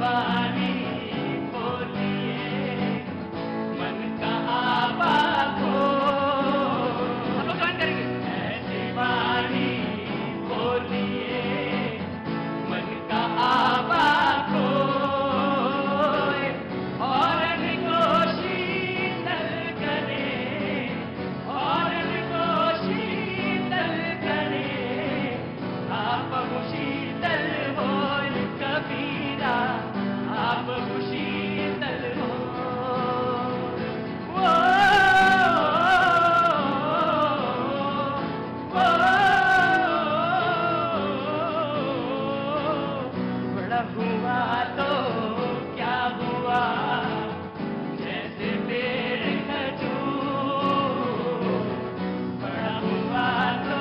वाणी बोलिए मन का आवा खोल। सब लोग गान करेंगे। ऐसी वाणी बोलिए मन का आवा खोल और इनको शीतल करे और इनको शीतल करे। आप शीतल हो कबीरा आप शीतल हो। बड़ा हुआ तो क्या हुआ जैसे पेड़ खजूर। बड़ा हुआ तो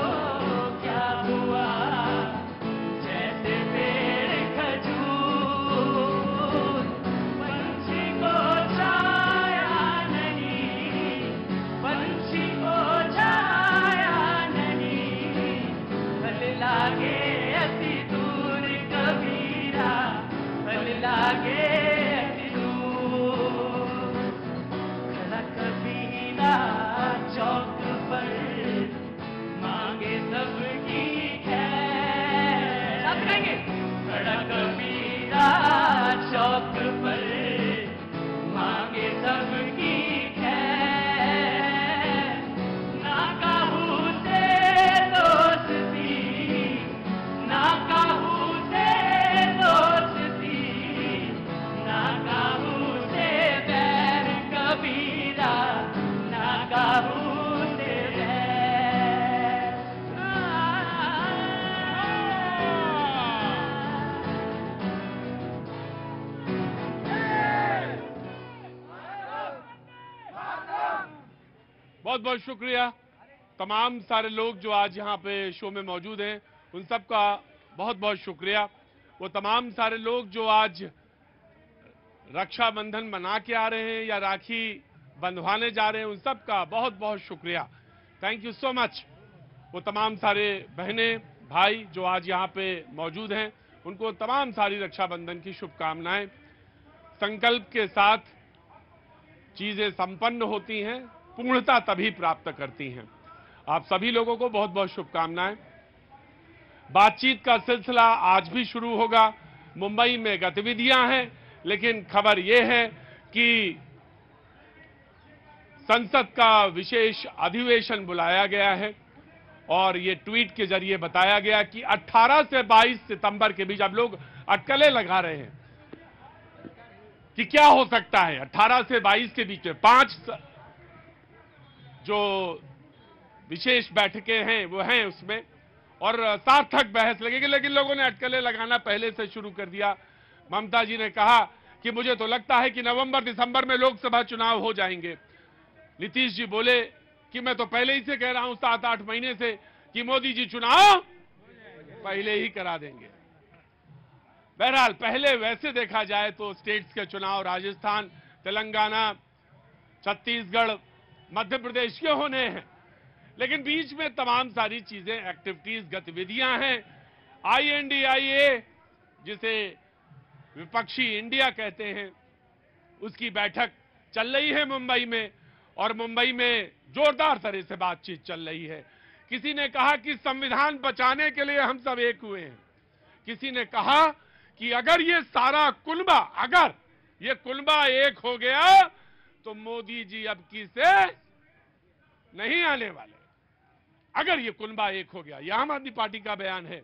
क्या हुआ जैसे पेड़ खजूर। पंछी को छाया नहीं पंछी को छाया नहीं फल लागे अति दूर कबीरा फल लागे अति दूर। खड़ा कबीरा चौक पर मांगे सबकी खैर। साथ गाएंगे। खड़ा कबीरा चौक पर मांगे सबकी खैर। ना काहू से दोस्ती ना काहू से दोस्ती ना काहू से बैर कबीरा ना काहू से बैर। बहुत बहुत शुक्रिया तमाम सारे लोग जो आज यहाँ पे शो में मौजूद हैं, उन सब का बहुत बहुत शुक्रिया। वो तमाम सारे लोग जो आज रक्षाबंधन मना के आ रहे हैं या राखी बंधवाने जा रहे हैं, उन सब का बहुत बहुत शुक्रिया। Thank you so much. वो तमाम सारे बहनें भाई जो आज यहाँ पे मौजूद हैं, उनको तमाम सारी रक्षाबंधन की शुभकामनाएं। संकल्प के साथ चीजें संपन्न होती हैं, पूर्णता तभी प्राप्त करती हैं। आप सभी लोगों को बहुत बहुत शुभकामनाएं। बातचीत का सिलसिला आज भी शुरू होगा। मुंबई में गतिविधियां हैं, लेकिन खबर यह है कि संसद का विशेष अधिवेशन बुलाया गया है और ये ट्वीट के जरिए बताया गया कि 18 से 22 सितंबर के बीच अब लोग अटकलें लगा रहे हैं कि क्या हो सकता है 18 से 22 के बीच में 5 जो विशेष बैठकें हैं वो हैं उसमें और सार्थक बहस लगेगी, लेकिन लोगों ने अटकलें लगाना पहले से शुरू कर दिया। ममता जी ने कहा कि मुझे तो लगता है कि नवंबर दिसंबर में लोकसभा चुनाव हो जाएंगे। नीतीश जी बोले कि मैं तो पहले ही से कह रहा हूं 7-8 महीने से कि मोदी जी चुनाव पहले ही करा देंगे। बहरहाल पहले वैसे देखा जाए तो स्टेट्स के चुनाव राजस्थान, तेलंगाना, छत्तीसगढ़, मध्य प्रदेश के होने हैं, लेकिन बीच में तमाम सारी चीजें एक्टिविटीज गतिविधियां हैं। INDIA जिसे विपक्षी इंडिया कहते हैं, उसकी बैठक चल रही है मुंबई में और मुंबई में जोरदार तरह से बातचीत चल रही है। किसी ने कहा कि संविधान बचाने के लिए हम सब एक हुए हैं। किसी ने कहा कि अगर ये सारा कुनबा एक हो गया तो मोदी जी अब की से नहीं आने वाले। अगर ये कुनबा एक हो गया, यह आम आदमी पार्टी का बयान है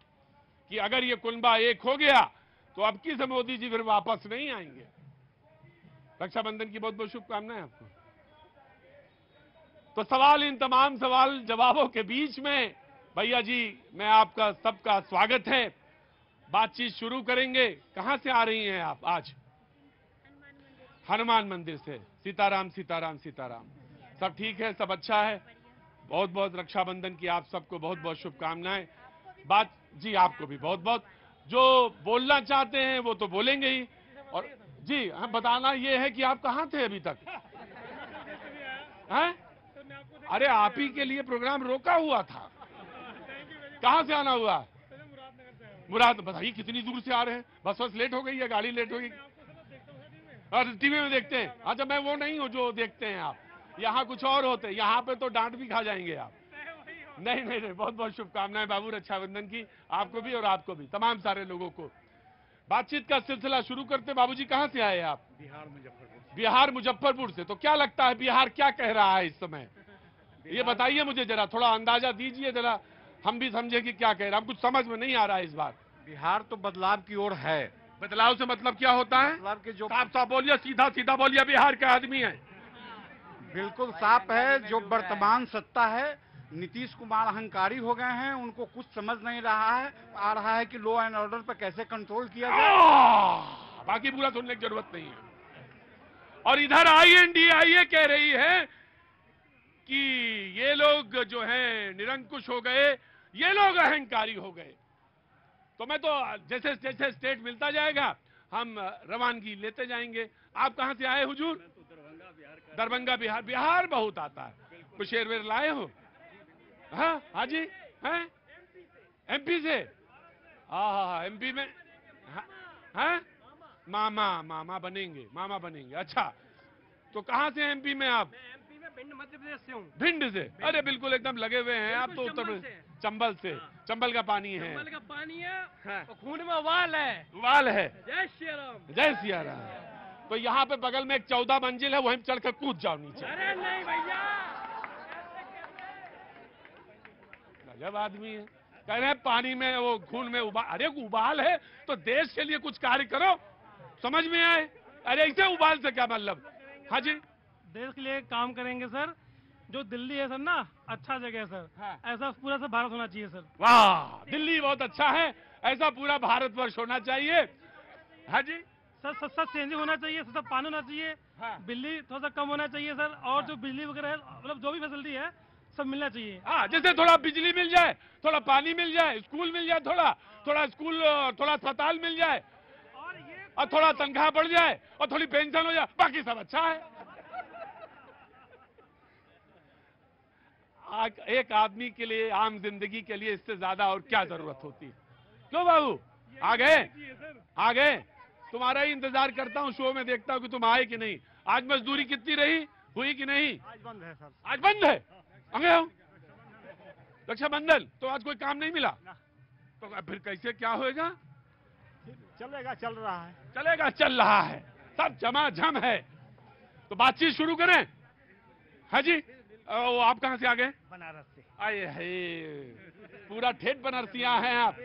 कि अगर ये कुनबा एक हो गया तो अब की से मोदी जी फिर वापस नहीं आएंगे। रक्षाबंधन की बहुत बहुत शुभकामनाएं आपको। तो सवाल, इन तमाम सवाल जवाबों के बीच में भैया जी मैं आपका सबका स्वागत है। बातचीत शुरू करेंगे। कहां से आ रही हैं आप आज? हनुमान मंदिर से। सीताराम सीताराम सीताराम। सब ठीक है, सब अच्छा है। बहुत बहुत रक्षाबंधन की आप सबको बहुत बहुत शुभकामनाएं। बात जी आपको भी बहुत बहुत। जो बोलना चाहते हैं वो तो बोलेंगे ही। और जी हम बताना ये है कि आप कहां थे अभी तक? हैं? अरे आप ही के लिए प्रोग्राम रोका हुआ था। कहां से आना हुआ? मुराद बताइए कितनी दूर से आ रहे हैं, बस लेट हो गई है, गाड़ी लेट हो गई। और टीवी में देखते हैं। अच्छा, मैं वो नहीं हूँ जो देखते हैं आप, यहाँ कुछ और होते हैं, यहाँ पे तो डांट भी खा जाएंगे आप। नहीं नहीं नहीं, बहुत बहुत शुभकामनाएं बाबू, रक्षाबंधन की आपको भी और आपको भी, तमाम सारे लोगों को। बातचीत का सिलसिला शुरू करते। बाबूजी कहाँ से आए आप? बिहार मुजफ्फरपुर। बिहार मुजफ्फरपुर से। तो क्या लगता है बिहार क्या कह रहा है इस समय, ये बताइए मुझे जरा, थोड़ा अंदाजा दीजिए जरा, हम भी समझे कि क्या कह रहा है। हम कुछ समझ में नहीं आ रहा है इस बार। बिहार तो बदलाव की ओर है। बदलाव से मतलब क्या होता है? बदलाव के जो साफ साफ बोलिए, सीधा सीधा बोलिए, बिहार का आदमी है। बिल्कुल साफ है, जो वर्तमान सत्ता है, नीतीश कुमार अहंकारी हो गए हैं, उनको कुछ समझ नहीं आ रहा है कि लॉ एंड ऑर्डर पर कैसे कंट्रोल किया जाए। बाकी पूरा सुनने की जरूरत नहीं है। और इधर INDIA कह रही है कि ये लोग जो हैं निरंकुश हो गए, ये लोग अहंकारी हो गए। तो मैं तो जैसे जैसे स्टेट मिलता जाएगा हम रवानगी लेते जाएंगे। आप कहां से आए हुजूर? दरभंगा बिहार। बिहार बहुत आता है। कुछ शेर वेर लाए हो? हाँ हाँ जी, हैं MP से? हाँ MP में हाँ मामा बनेंगे, मामा बनेंगे। अच्छा, तो कहां से MP में आप? भिंड मध्य प्रदेश से हूँ। भिंड से? अरे बिल्कुल एकदम लगे हुए हैं आप तो उत्तर प्रदेश। चंबल से। चंबल का पानी है, चंबल का पानी है। हाँ। और खून में उबाल है। उबाल है। जय श्री राम। जय सिया राम। तो यहाँ पे बगल में एक 14 मंजिल है, वहीं चढ़कर कूद जाओ नीचे। अरे नहीं भैया, गजब आदमी है। कह रहे हैं पानी में वो खून में उबाल। अरे उबाल है तो देश के लिए कुछ कार्य करो, समझ में आए? अरे ऐसे उबाल से क्या मतलब? हाँ जी, देश के लिए काम करेंगे सर। जो दिल्ली है सर ना, अच्छा जगह है सर। हाँ। ऐसा पूरा सा भारत होना चाहिए सर। वाह, दिल्ली बहुत अच्छा है, ऐसा पूरा भारतवर्ष होना चाहिए। हाँ जी, सर चेंजिंग होना चाहिए, सर पानी होना चाहिए। हाँ। बिजली थोड़ा सा कम होना चाहिए सर। और जो बिजली वगैरह है, मतलब जो भी फैसिलिटी है सब मिलना चाहिए। हाँ, जैसे थोड़ा बिजली मिल जाए, थोड़ा पानी मिल जाए, स्कूल मिल जाए, थोड़ा स्कूल, थोड़ा अस्पताल मिल जाए, और थोड़ा तनख्वाह बढ़ जाए, और थोड़ी पेंशन हो जाए, बाकी सब अच्छा है। एक आदमी के लिए, आम जिंदगी के लिए इससे ज्यादा और क्या जरूरत होती है? क्यों बाबू, आ गए? तुम्हारा ही इंतजार करता हूँ, शो में देखता हूँ कि तुम आए कि नहीं। आज मजदूरी कितनी रही, हुई कि नहीं? आज बंद है सर। आज बंद है। आ गए हो रक्षाबंधन, तो आज कोई काम नहीं मिला, तो फिर कैसे क्या होएगा? चलेगा, चल रहा है। चलेगा, चल रहा है, सब झमाझम है। तो बातचीत शुरू करें। हाँ जी, आप कहां से आ गए? बनारस से। आए है, पूरा ठेठ बनारसिया हैं आप।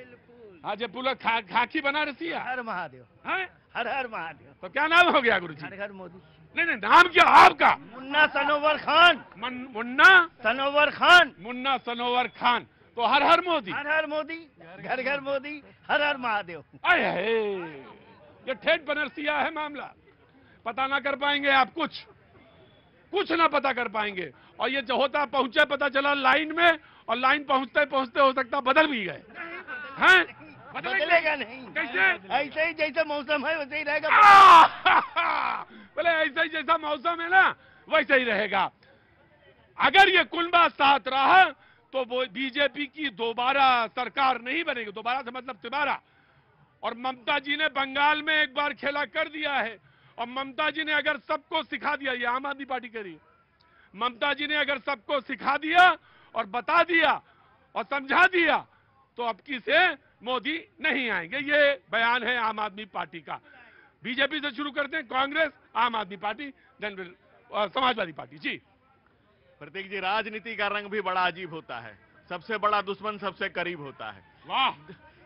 हाँ जी, पूरा खाकी बनारसिया। हर महादेव। हैं? हर हर महादेव। तो क्या नाम हो गया गुरुजी? हर हर मोदी। नहीं नहीं, नाम क्या आपका? मुन्ना सनोवर खान। मुन्ना सनोवर खान। मुन्ना सनोवर खान। तो हर हर मोदी। हर हर मोदी, घर घर मोदी, हर हर महादेव। आए है, ये ठेठ बनरसिया है मामला। पता ना कर पाएंगे आप, कुछ ना पता कर पाएंगे। और ये जो होता पहुंचे, पता चला लाइन में, और लाइन पहुंचते पहुंचते हो सकता बदल भी गए हैं। बदलेगा नहीं। कैसे? ऐसे ही जैसा मौसम है वैसे ही रहेगा। बोले ऐसा ही जैसा मौसम है ना, वैसे ही रहेगा। अगर ये कुनबा साथ रहा तो वो बीजेपी की दोबारा सरकार नहीं बनेगी। दोबारा से मतलब तिबारा। और ममता जी ने बंगाल में एक बार खेला कर दिया है। और ममता जी ने अगर सबको सिखा दिया, ये आम आदमी पार्टी करी, ममता जी ने अगर सबको सिखा दिया और बता दिया और समझा दिया, तो अब की से मोदी नहीं आएंगे। ये बयान है आम आदमी पार्टी का। बीजेपी से शुरू करते हैं, कांग्रेस, आम Aadmi party, general Samajwadi party. जी प्रतीक जी, राजनीति का रंग भी बड़ा अजीब होता है। सबसे बड़ा दुश्मन सबसे करीब होता है। वाह,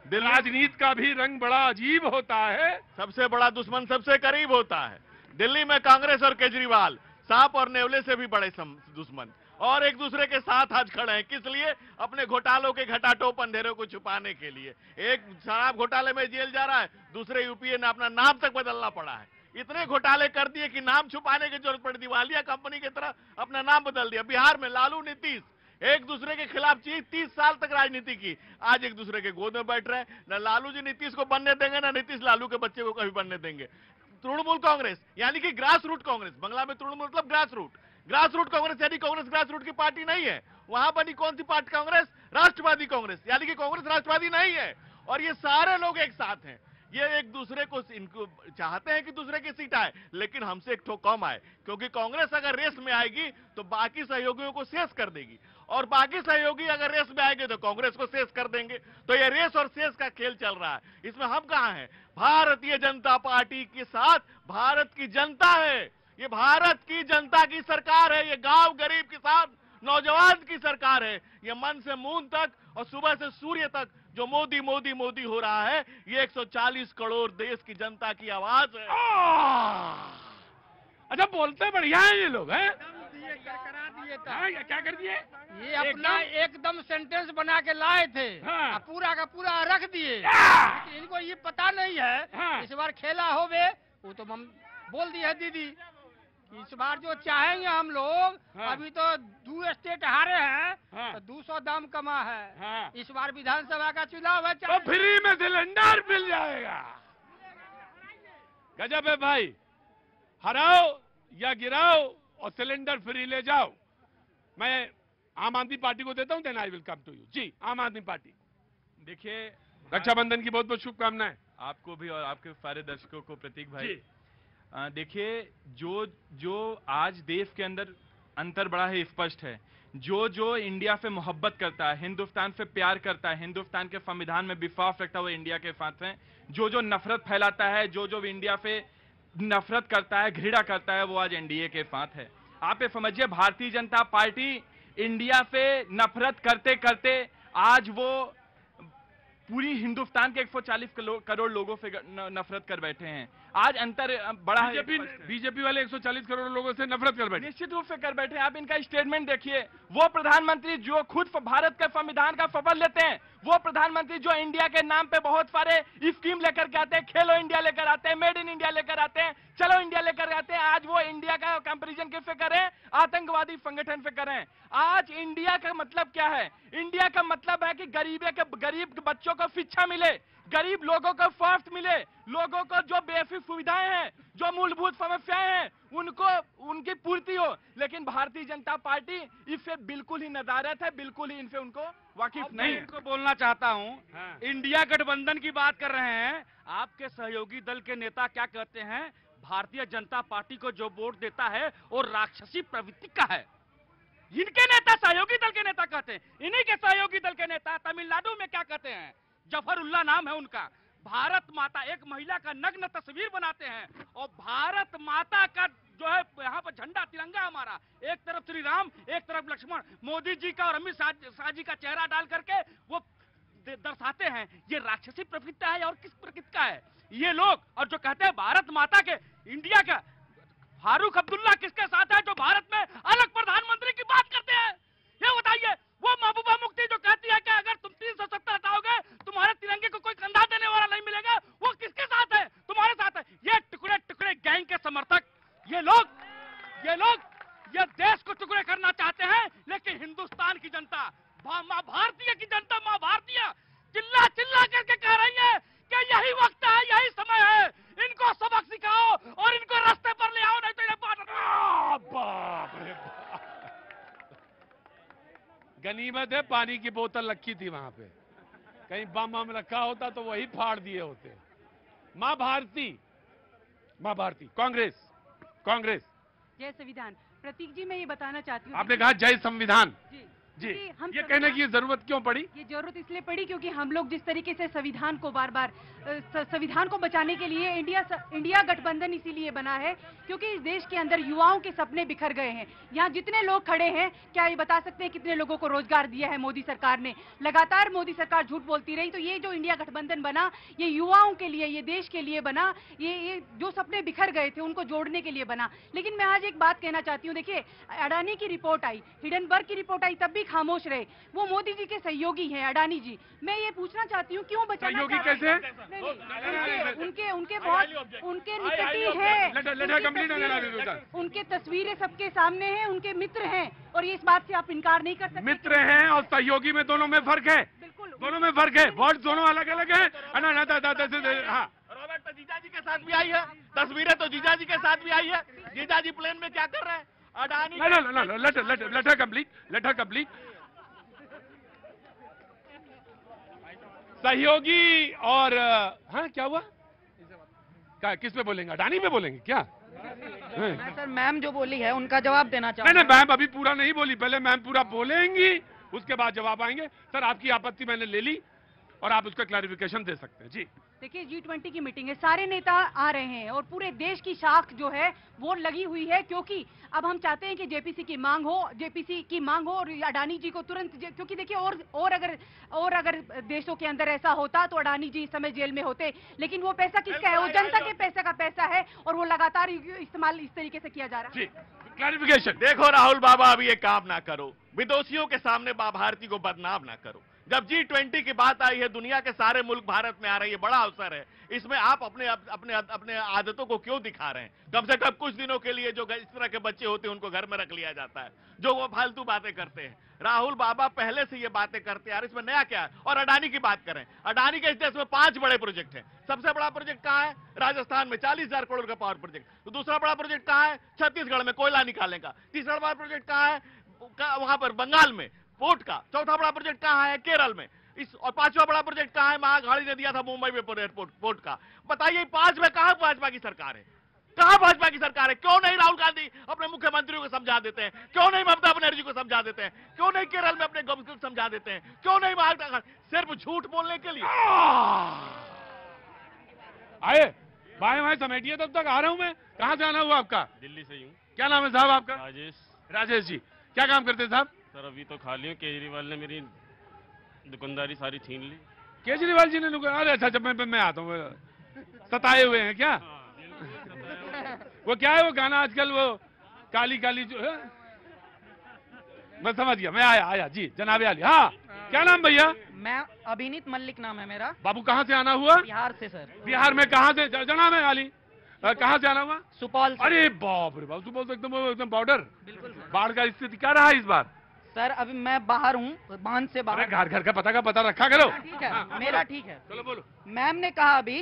राजनीति का भी रंग बड़ा अजीब होता है। सबसे बड़ा दुश्मन सबसे करीब होता है। दिल्ली में कांग्रेस और केजरीवाल सांप और नेवले से भी बड़े दुश्मन, और एक दूसरे के साथ आज खड़े हैं। किस लिए? अपने घोटालों के घटाटोप अंधेरों को छुपाने के लिए। एक शराब घोटाले में जेल जा रहा है, दूसरे यूपीए ने अपना नाम तक बदलना पड़ा है। इतने घोटाले कर दिए कि नाम छुपाने की जरूरत पड़ी। दिवालिया कंपनी की तरह अपना नाम बदल दिया। बिहार में लालू नीतीश एक दूसरे के खिलाफ 30 साल तक राजनीति की, आज एक दूसरे के गोद में बैठ रहे हैं। न लालू जी नीतीश को बनने देंगे, न नीतीश लालू के बच्चे को कभी बनने देंगे। तृणमूल कांग्रेस यानी कि ग्रास रूट कांग्रेस, बंगला में तृणमूल मतलब ग्रास रूट कांग्रेस यानी कांग्रेस ग्रास रूट की पार्टी नहीं है। वहां बनी कौन सी पार्टी? कांग्रेस राष्ट्रवादी कांग्रेस, यानी कि कांग्रेस राष्ट्रवादी नहीं है। और ये सारे लोग एक साथ हैं। ये एक दूसरे को इनको चाहते हैं कि दूसरे की सीट आए, लेकिन हमसे एक ठो कम आए, क्योंकि कांग्रेस अगर रेस में आएगी तो बाकी सहयोगियों को शेष कर देगी, और बाकी सहयोगी अगर रेस में आएंगे तो कांग्रेस को शेष कर देंगे। तो ये रेस और शेष का खेल चल रहा है। इसमें हम कहां हैं? भारतीय जनता पार्टी के साथ भारत की जनता है। ये भारत की जनता की सरकार है। ये गांव गरीब किसान नौजवान की सरकार है। ये मन से मून तक और सुबह से सूर्य तक जो मोदी मोदी मोदी हो रहा है, ये 140 करोड़ देश की जनता की आवाज है। अच्छा, बोलते बढ़िया है ये लोग, हैं? क्या कर दिए? ये अपना एकदम सेंटेंस बना के लाए थे। हाँ। पूरा का पूरा रख दिए। हाँ। इनको ये पता नहीं है। हाँ। इस बार खेला होवे वो तो हम बोल दी है दीदी, इस बार जो चाहेंगे हम लोग। हाँ। अभी तो 2 स्टेट हारे हैं। हाँ। तो 200 दाम कमा है। हाँ। इस बार विधानसभा का चुनाव है। तो फ्री में सिलेंडर मिल जाएगा। गजब है भाई, हराओ या गिराओ और सिलेंडर फ्री ले जाओ। मैं आम आदमी पार्टी को देता हूं, then I will come to you. जी, आम आदमी पार्टी। देखिए, रक्षाबंधन की बहुत बहुत शुभकामनाएं आपको भी और आपके सारे दर्शकों को। प्रतीक भाई, जी। देखिए, जो आज देश के अंदर अंतर बड़ा है, स्पष्ट है। जो इंडिया से मोहब्बत करता है, हिंदुस्तान से प्यार करता है, हिंदुस्तान के संविधान में विश्वास रखता है, वो इंडिया के साथ है। जो नफरत फैलाता है, जो इंडिया से नफरत करता है, घृणा करता है, वो आज एनडीए के साथ है। आप ये समझिए, भारतीय जनता पार्टी इंडिया से नफरत करते करते आज वो पूरी हिंदुस्तान के 140 करोड़ लोगों से नफरत कर बैठे हैं। आज अंतर बड़ा है। बीजेपी वाले 140 करोड़ लोगों से नफरत कर बैठे, निश्चित रूप से कर बैठे हैं। आप इनका स्टेटमेंट देखिए। वो प्रधानमंत्री जो खुद भारत के संविधान का शपथ लेते हैं, वो प्रधानमंत्री जो इंडिया के नाम पे बहुत सारे स्कीम लेकर के आते हैं, खेलो इंडिया लेकर आते हैं, मेड इन इंडिया लेकर आते हैं, चलो इंडिया लेकर आते हैं, आज वो इंडिया का कंपैरिजन किससे करें? आतंकवादी संगठन से करें। आज इंडिया का मतलब क्या है? इंडिया का मतलब है कि गरीब बच्चों को शिक्षा मिले, गरीब लोगों को स्वास्थ्य मिले, लोगों को जो बेसिक सुविधाएं हैं, जो मूलभूत समस्याएं हैं, उनकी पूर्ति हो। लेकिन भारतीय जनता पार्टी इससे बिल्कुल ही नदारत है, बिल्कुल ही इनसे उनको वाकिफ नहीं है। इनको बोलना चाहता हूं, हाँ। इंडिया गठबंधन की बात कर रहे हैं। आपके सहयोगी दल के नेता क्या कहते हैं? भारतीय जनता पार्टी को जो वोट देता है वो राक्षसी प्रवृत्ति का है। इनके नेता सहयोगी दल के नेता कहते हैं। इन्हीं के सहयोगी दल के नेता तमिलनाडु में क्या कहते हैं? जफरुल्ला नाम है उनका। भारत माता, एक महिला का नग्न तस्वीर बनाते हैं और भारत माता का जो है यहाँ पर झंडा तिरंगा हमारा, एक तरफ श्री राम, एक तरफ लक्ष्मण, मोदी जी का और अमित शाह जी का चेहरा डाल करके वो दर्शाते हैं। ये राक्षसी प्रवृत्ति है और किस प्रकृति का है ये लोग? और जो कहते हैं भारत माता के, इंडिया का फारूक अब्दुल्ला किसके साथ है जो भारत में अलग प्रधानमंत्री की बात करते हैं? ये बताइए। वो महबूबा मुफ्ती जो कहती है कि अगर तुम 370 हटाओगे तुम्हारे तिरंगे को कोई कंधा देने वाला नहीं मिलेगा, वो किसके साथ है? तुम्हारे साथ है। ये टुकड़े टुकड़े गैंग के समर्थक, ये लोग ये देश को टुकड़े करना चाहते हैं। लेकिन हिंदुस्तान की जनता, माँ भारतीय की जनता, माँ भारतीय चिल्ला चिल्ला करके कह रही है कि यही वक्त है, यही समय है, इनको सबक सिखाओ और इनको रास्ते पर ले आओ, नहीं तो इन्हें बाप रे बाप। गनीमत है पानी की बोतल रखी थी वहां पे, कहीं बम रखा होता तो वही फाड़ दिए होते। मां भारती, कांग्रेस। जय संविधान। प्रतीक जी, मैं ये बताना चाहती हूँ, आपने कहा जय संविधान जी, हम ये कहने की जरूरत क्यों पड़ी? ये जरूरत इसलिए पड़ी क्योंकि हम लोग जिस तरीके से संविधान को बार-बार संविधान को बचाने के लिए इंडिया गठबंधन इसीलिए बना है क्योंकि इस देश के अंदर युवाओं के सपने बिखर गए हैं। यहाँ जितने लोग खड़े हैं, क्या ये बता सकते हैं कितने लोगों को रोजगार दिया है मोदी सरकार ने? लगातार मोदी सरकार झूठ बोलती रही। तो ये जो इंडिया गठबंधन बना, ये युवाओं के लिए, ये देश के लिए बना। ये जो सपने बिखर गए थे उनको जोड़ने के लिए बना। लेकिन मैं आज एक बात कहना चाहती हूँ। देखिए, अडानी की रिपोर्ट आई, हिडनबर्ग की रिपोर्ट आई, तब भी खामोश रहे। वो मोदी जी के सहयोगी हैं अडानी जी। मैं ये पूछना चाहती हूँ, क्यों बचाना सहयोगी चाहते कैसे? हैं? उनके बहुत उनके निकट ही है, उनके तस्वीरें सबके सामने हैं, उनके मित्र हैं और ये इस बात से आप इनकार नहीं कर सकते। मित्र हैं और सहयोगी में दोनों में फर्क है। बिल्कुल, दोनों में फर्क है। वोट दोनों अलग अलग है। हाँ, रॉबर्ट तो जीजा जी के साथ भी आई है, तस्वीरें तो जीजा जी के साथ भी आई है। जीजा जी प्लेन में क्या कर रहे हैं? Adani let her complete। सहयोगी और हाँ क्या हुआ, किस पे बोलेंगे, अडानी पे बोलेंगे क्या? मैं सर मैम जो बोली है उनका जवाब देना चाहूँ। नहीं मैम अभी पूरा नहीं बोली, पहले मैम पूरा बोलेंगी उसके बाद जवाब आएंगे। सर आपकी आपत्ति मैंने ले ली और आप उसका क्लैरिफिकेशन दे सकते हैं। जी देखिए G20 की मीटिंग है, सारे नेता आ रहे हैं और पूरे देश की शाख जो है वो लगी हुई है, क्योंकि अब हम चाहते हैं कि जेपीसी की मांग हो और अडानी जी को तुरंत, क्योंकि देखिए और अगर देशों के अंदर ऐसा होता तो अडानी जी इस समय जेल में होते, लेकिन वो पैसा किसका है, वो जनता के पैसे का पैसा है और वो लगातार इस्तेमाल इस तरीके से किया जा रहा है। क्लैरिफिकेशन। देखो राहुल बाबा, अभी ये काम ना करो, विदेशियों के सामने भारती को बदनाम ना करो। जब G20 की बात आई है, दुनिया के सारे मुल्क भारत में आ रहे हैं, ये बड़ा अवसर है, इसमें आप अपने आदतों को क्यों दिखा रहे हैं? कम से कम कुछ दिनों के लिए जो इस तरह के बच्चे होते हैं उनको घर में रख लिया जाता है, जो वो फालतू बातें करते हैं। राहुल बाबा पहले से ये बातें करते हैं, इसमें नया क्या है? और अडानी की बात करें, अडानी के इस देश में 5 बड़े प्रोजेक्ट हैं। सबसे बड़ा प्रोजेक्ट कहाँ है? राजस्थान में 40,000 करोड़ का पावर प्रोजेक्ट। तो दूसरा बड़ा प्रोजेक्ट कहाँ है? छत्तीसगढ़ में कोयला निकालने का। तीसरा बड़ा प्रोजेक्ट कहाँ है? वहां पर बंगाल में पोर्ट का। चौथा बड़ा प्रोजेक्ट कहाँ है? केरल में। और 5वां बड़ा प्रोजेक्ट कहाँ है? महागाड़ी ने दिया था मुंबई में पोर्ट का। बताइए 5 में कहाँ भाजपा की सरकार है? कहाँ भाजपा की सरकार है? क्यों नहीं राहुल गांधी अपने मुख्यमंत्रियों को समझा देते हैं? क्यों नहीं ममता बनर्जी को समझा देते हैं? क्यों नहीं केरल में अपने गवर्नमेंट को समझा देते हैं? क्यों नहीं महाराष्ट्र? सिर्फ झूठ बोलने के लिए। आए बाएं समेटिए, तब तक आ रहा हूं मैं। कहाँ से आना हुआ आपका? दिल्ली से ही हूँ। क्या नाम है साहब आपका? राजेश जी, क्या काम करते हैं साहब? सर अभी तो खाली हूँ, केजरीवाल ने मेरी दुकानदारी सारी छीन ली। केजरीवाल जी ने अरे अच्छा जब मैं आता हूँ, सताए हुए हैं क्या? वो क्या है वो गाना आजकल, वो काली काली जो है, मैं समझ गया, मैं आया जी जनाब आली। हाँ क्या नाम भैया? मैं अभिनीत मल्लिक नाम है मेरा। बाबू कहाँ से आना हुआ? बिहार से सर। बिहार में कहाँ से जनाब है आली? कहाँ से आना हुआ? सुपौल से। अरे बाप रे बाप, सुपौल से एकदम बॉर्डर। बिल्कुल। बाढ़ का स्थिति क्या रहा है इस बार? सर अभी मैं बाहर हूँ, बांध से बाहर। घर का पता रखा करो। ठीक है मेरा, ठीक है। चलो बोलो। मैम ने कहा अभी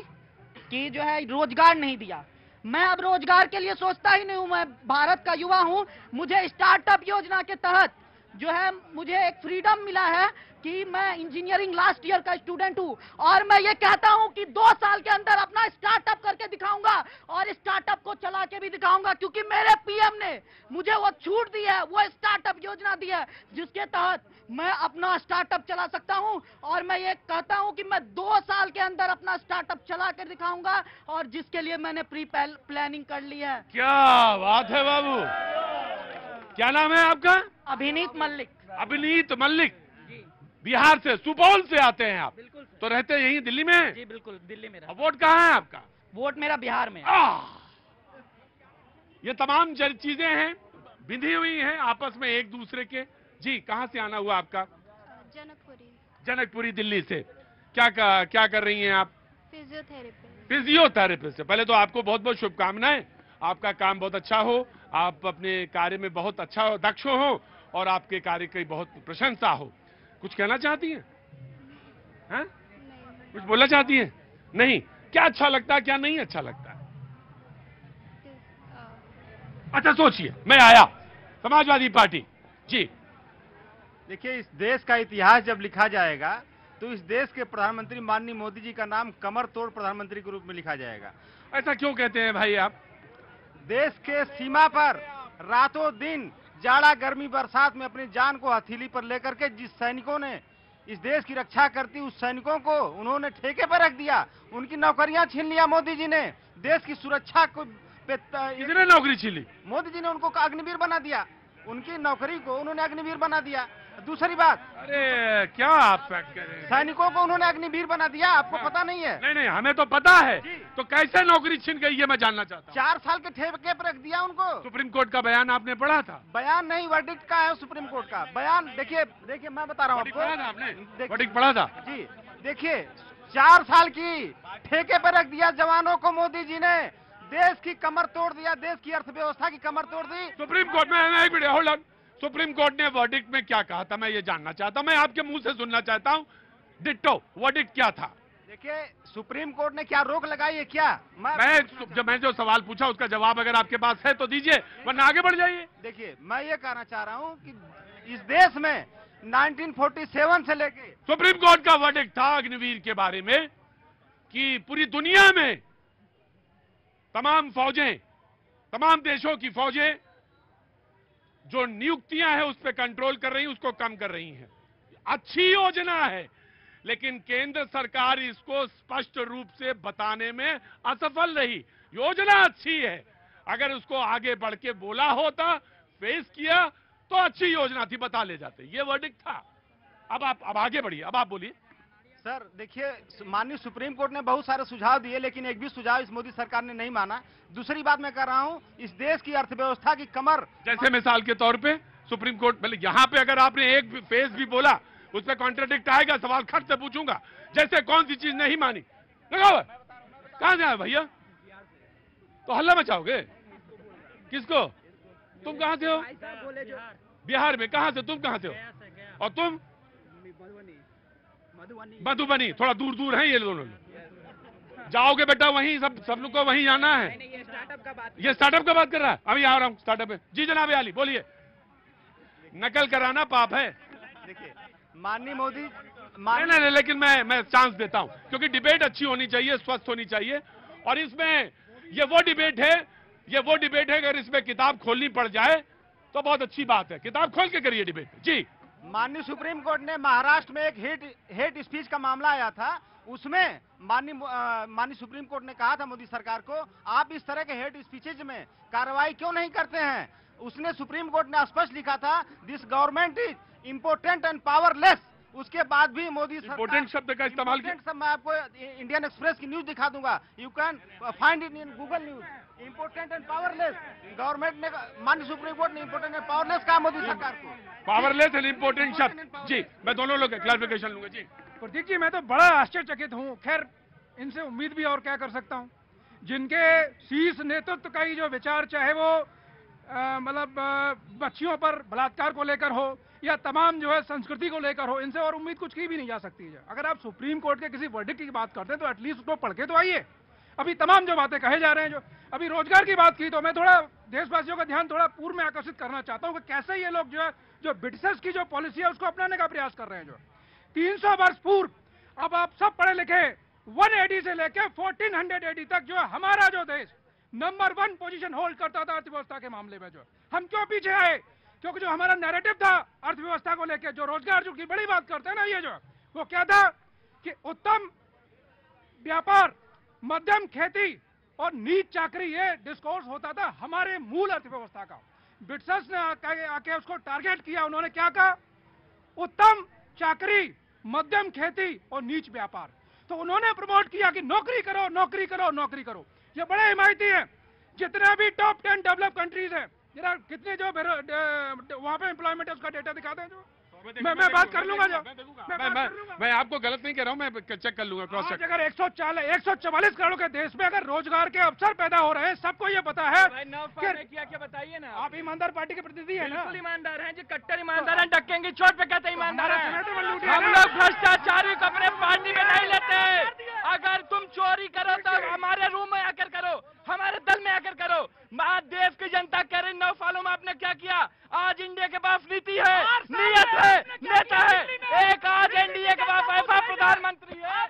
कि जो है रोजगार नहीं दिया। मैं अब रोजगार के लिए सोचता ही नहीं हूँ। मैं भारत का युवा हूँ, मुझे स्टार्टअप योजना के तहत जो है मुझे एक फ्रीडम मिला है कि मैं इंजीनियरिंग लास्ट ईयर का स्टूडेंट हूँ और मैं ये कहता हूँ कि 2 साल के अंदर अपना स्टार्टअप करके दिखाऊंगा और स्टार्टअप को चला के भी दिखाऊंगा, क्योंकि मेरे पीएम ने मुझे वो छूट दी है, वो स्टार्टअप योजना दी है जिसके तहत मैं अपना स्टार्टअप चला सकता हूं। और मैं ये कहता हूं कि मैं 2 साल के अंदर अपना स्टार्टअप चला कर दिखाऊंगा और जिसके लिए मैंने प्री प्लानिंग कर ली है। क्या बात है बाबू, क्या नाम है आपका? अभिनीत मल्लिक। अभिनीत मल्लिक, बिहार से, सुपौल से आते हैं आप? बिल्कुल। तो रहते यहीं दिल्ली में? जी बिल्कुल, दिल्ली में। वोट कहाँ है आपका? वोट मेरा बिहार में। ये तमाम चीजें हैं, बिंधी हुई हैं आपस में एक दूसरे के। जी कहाँ से आना हुआ आपका? जनकपुरी दिल्ली से। क्या कर रही हैं आप? फिजियोथेरेपिस्ट से। पहले तो आपको बहुत बहुत शुभकामनाएं, आपका काम बहुत अच्छा हो, आप अपने कार्य में बहुत अच्छा हो, दक्ष हो और आपके कार्य की बहुत प्रशंसा हो। कुछ कहना चाहती हैं? हैं? कुछ बोलना चाहती हैं? नहीं? क्या अच्छा लगता है, क्या नहीं अच्छा लगता है? अच्छा सोचिए, मैं आया। समाजवादी पार्टी। जी देखिए, इस देश का इतिहास जब लिखा जाएगा तो इस देश के प्रधानमंत्री माननीय मोदी जी का नाम कमर तोड़ प्रधानमंत्री के रूप में लिखा जाएगा। ऐसा क्यों कहते हैं भाई आप? देश के सीमा पर रातों दिन जाड़ा गर्मी बरसात में अपनी जान को हथेली पर लेकर के जिस सैनिकों ने इस देश की रक्षा करती, उस सैनिकों को उन्होंने ठेके पर रख दिया, उनकी नौकरियां छीन लिया मोदी जी ने। देश की सुरक्षा को किसने नौकरी छीन ली? मोदी जी ने उनको अग्निवीर बना दिया, उनकी नौकरी को उन्होंने अग्निवीर बना दिया। दूसरी बात, अरे क्या आप कह रहे हैं? सैनिकों को उन्होंने अग्निवीर बना दिया, आपको पता नहीं है? नहीं हमें तो पता है। तो कैसे नौकरी छिन गई ये मैं जानना चाहता हूँ। 4 साल के ठेके पर रख दिया उनको। सुप्रीम कोर्ट का बयान आपने पढ़ा था? बयान नहीं, वर्डिक्ट का है सुप्रीम कोर्ट का बयान। देखिए मैं बता रहा हूँ आपको। आपने वर्डिक्ट पढ़ा था? जी देखिए, 4 साल की ठेके पर रख दिया जवानों को मोदी जी ने, देश की कमर तोड़ दिया, देश की अर्थव्यवस्था की कमर तोड़ दी। सुप्रीम कोर्ट में एक minute hold on, supreme court ने वर्डिक्ट में क्या कहा था मैं ये जानना चाहता हूं, मैं आपके मुंह से सुनना चाहता हूं। डिट्टो वर्डिक्ट क्या था? देखिए, सुप्रीम कोर्ट ने क्या रोक लगाई है क्या? मैं जो सवाल पूछा उसका जवाब अगर आपके पास है तो दीजिए, वरना आगे बढ़ जाइए। देखिए, मैं ये कहना चाह रहा हूं कि इस देश में 1947 से लेके सुप्रीम कोर्ट का वर्डिक्ट था अग्निवीर के बारे में कि पूरी दुनिया में तमाम फौजें, तमाम देशों की फौजें जो नियुक्तियां हैं उस पर कंट्रोल कर रही हैं, उसको कम कर रही हैं। अच्छी योजना है, लेकिन केंद्र सरकार इसको स्पष्ट रूप से बताने में असफल रही। योजना अच्छी है, अगर उसको आगे बढ़ के बोला होता, फेस किया, तो अच्छी योजना थी, बता ले जाते। ये वर्डिक्ट था। अब आगे बढ़िए, अब आप बोलिए। सर देखिए, माननीय सुप्रीम कोर्ट ने बहुत सारे सुझाव दिए, लेकिन एक भी सुझाव इस मोदी सरकार ने नहीं माना। दूसरी बात मैं कर रहा हूं, इस देश की अर्थव्यवस्था की कमर, जैसे मिसाल के तौर पे सुप्रीम कोर्ट, मतलब यहां पे अगर आपने एक फेस भी बोला, उस पर कॉन्ट्राडिक्ट आएगा, सवाल खट से पूछूंगा। जैसे कौन सी चीज नहीं मानी, लगाओ। कहां से आए भैया? तो हल्ला मचाओगे किसको? तुम कहां से हो? बिहार में। कहां से? तुम कहां से हो? और तुम? मधुबनी। थोड़ा दूर दूर है ये दोनों। जाओगे बेटा वहीं, सब लोग को वहीं जाना है। ये स्टार्टअप का बात कर रहा है। अभी आ रहा हूं स्टार्टअप में। जी जनाब आली, बोलिए। नकल कराना पाप है। देखिए माननीय मोदी, नहीं, लेकिन मैं चांस देता हूं, क्योंकि डिबेट अच्छी होनी चाहिए, स्वस्थ होनी चाहिए। और इसमें ये वो डिबेट है अगर इसमें किताब खोलनी पड़ जाए तो बहुत अच्छी बात है। किताब खोल के करिए डिबेट। जी। माननीय सुप्रीम कोर्ट ने महाराष्ट्र में एक हेट स्पीच का मामला आया था, उसमें माननीय सुप्रीम कोर्ट ने कहा था मोदी सरकार को, आप इस तरह के हेट स्पीचेज में कार्रवाई क्यों नहीं करते हैं। उसने सुप्रीम कोर्ट ने स्पष्ट लिखा था, this government is important and powerless. उसके बाद भी मोदी सरकार, इम्पोर्टेंट शब्द का इस्तेमाल किया। मैं आपको इंडियन एक्सप्रेस की न्यूज दिखा दूंगा, you can find it in Google news. Important and powerless, government ने, माननीय सुप्रीम कोर्ट ने इम्पोर्टेंट एंड पावरलेस कहा मोदी सरकार को। पावरलेस एंड इम्पोर्टेंट शब्द। जी, मैं दोनों लोग क्लैरिफिकेशन लूंगा। जी प्रतीक जी, मैं तो बड़ा आश्चर्यचकित हूँ। खैर इनसे उम्मीद भी और क्या कर सकता हूँ, जिनके शीर्ष नेतृत्व का ही जो विचार, चाहे वो मतलब बच्चियों पर बलात्कार को लेकर हो या तमाम जो है संस्कृति को लेकर हो, इनसे और उम्मीद कुछ की भी नहीं जा सकती है। अगर आप सुप्रीम कोर्ट के किसी वर्डिक्ट की बात करते हैं तो एटलीस्ट उसको पढ़ के तो आइए। अभी तमाम जो बातें कहे जा रहे हैं, जो अभी रोजगार की बात की, तो मैं थोड़ा देशवासियों का ध्यान थोड़ा पूर्व में आकर्षित करना चाहता हूं कि कैसे ये लोग जो है, जो ब्रिटिशर्स की जो पॉलिसी है उसको अपनाने का प्रयास कर रहे हैं। जो 300 वर्ष पूर्व, अब आप सब पढ़े लिखे, 180 से लेकर 1480 तक जो है हमारा जो देश नंबर 1 पोजीशन होल्ड करता था अर्थव्यवस्था के मामले में। जो हम क्यों पीछे आए? क्योंकि जो हमारा नैरेटिव था अर्थव्यवस्था को लेकर, जो रोजगार जो की बड़ी बात करते हैं ना, ये जो वो क्या था कि उत्तम व्यापार, मध्यम खेती और नीच चाकरी, ये डिस्कोर्स होता था हमारे मूल अर्थव्यवस्था का। ब्रिटिशर्स ने आके उसको टारगेट किया। उन्होंने क्या कहा? उत्तम चाकरी, मध्यम खेती और नीच व्यापार। तो उन्होंने प्रमोट किया कि नौकरी करो, नौकरी करो, नौकरी करो। ये बड़े हिमायती हैं। जितने भी टॉप 10 डेवलप कंट्रीज हैं, जरा कितने जो वहां पे एम्प्लॉयमेंट है उसका डेटा दिखाते हैं। जो मैं बात कर लूंगा। जो मैं आपको गलत नहीं कह रहा हूं, मैं चेक कर लूंगा, क्रॉस चेक। अगर 144 करोड़ के देश में अगर रोजगार के अवसर पैदा हो रहे हैं, सबको ये पता है कि क्या बताइए ना। आप ईमानदार पार्टी के प्रतिनिधि है ना? बिल्कुल ईमानदार हैं जी, कट्टर ईमानदार हैं। डकेंगे चोट पे कहते ईमानदार हैं। हम लोग भ्रष्टाचारी को अपने पार्टी में नहीं लेते। अगर तुम चोरी करो तो हमारे रूम में आकर करो, हमारे दल में आकर करो। आज देश की जनता कह रही 9 सालों में आपने क्या किया? आज इंडिया के पास नीति है, नियत है, नेता है। एक आज एनडीए के पास ऐसा प्रधानमंत्री है,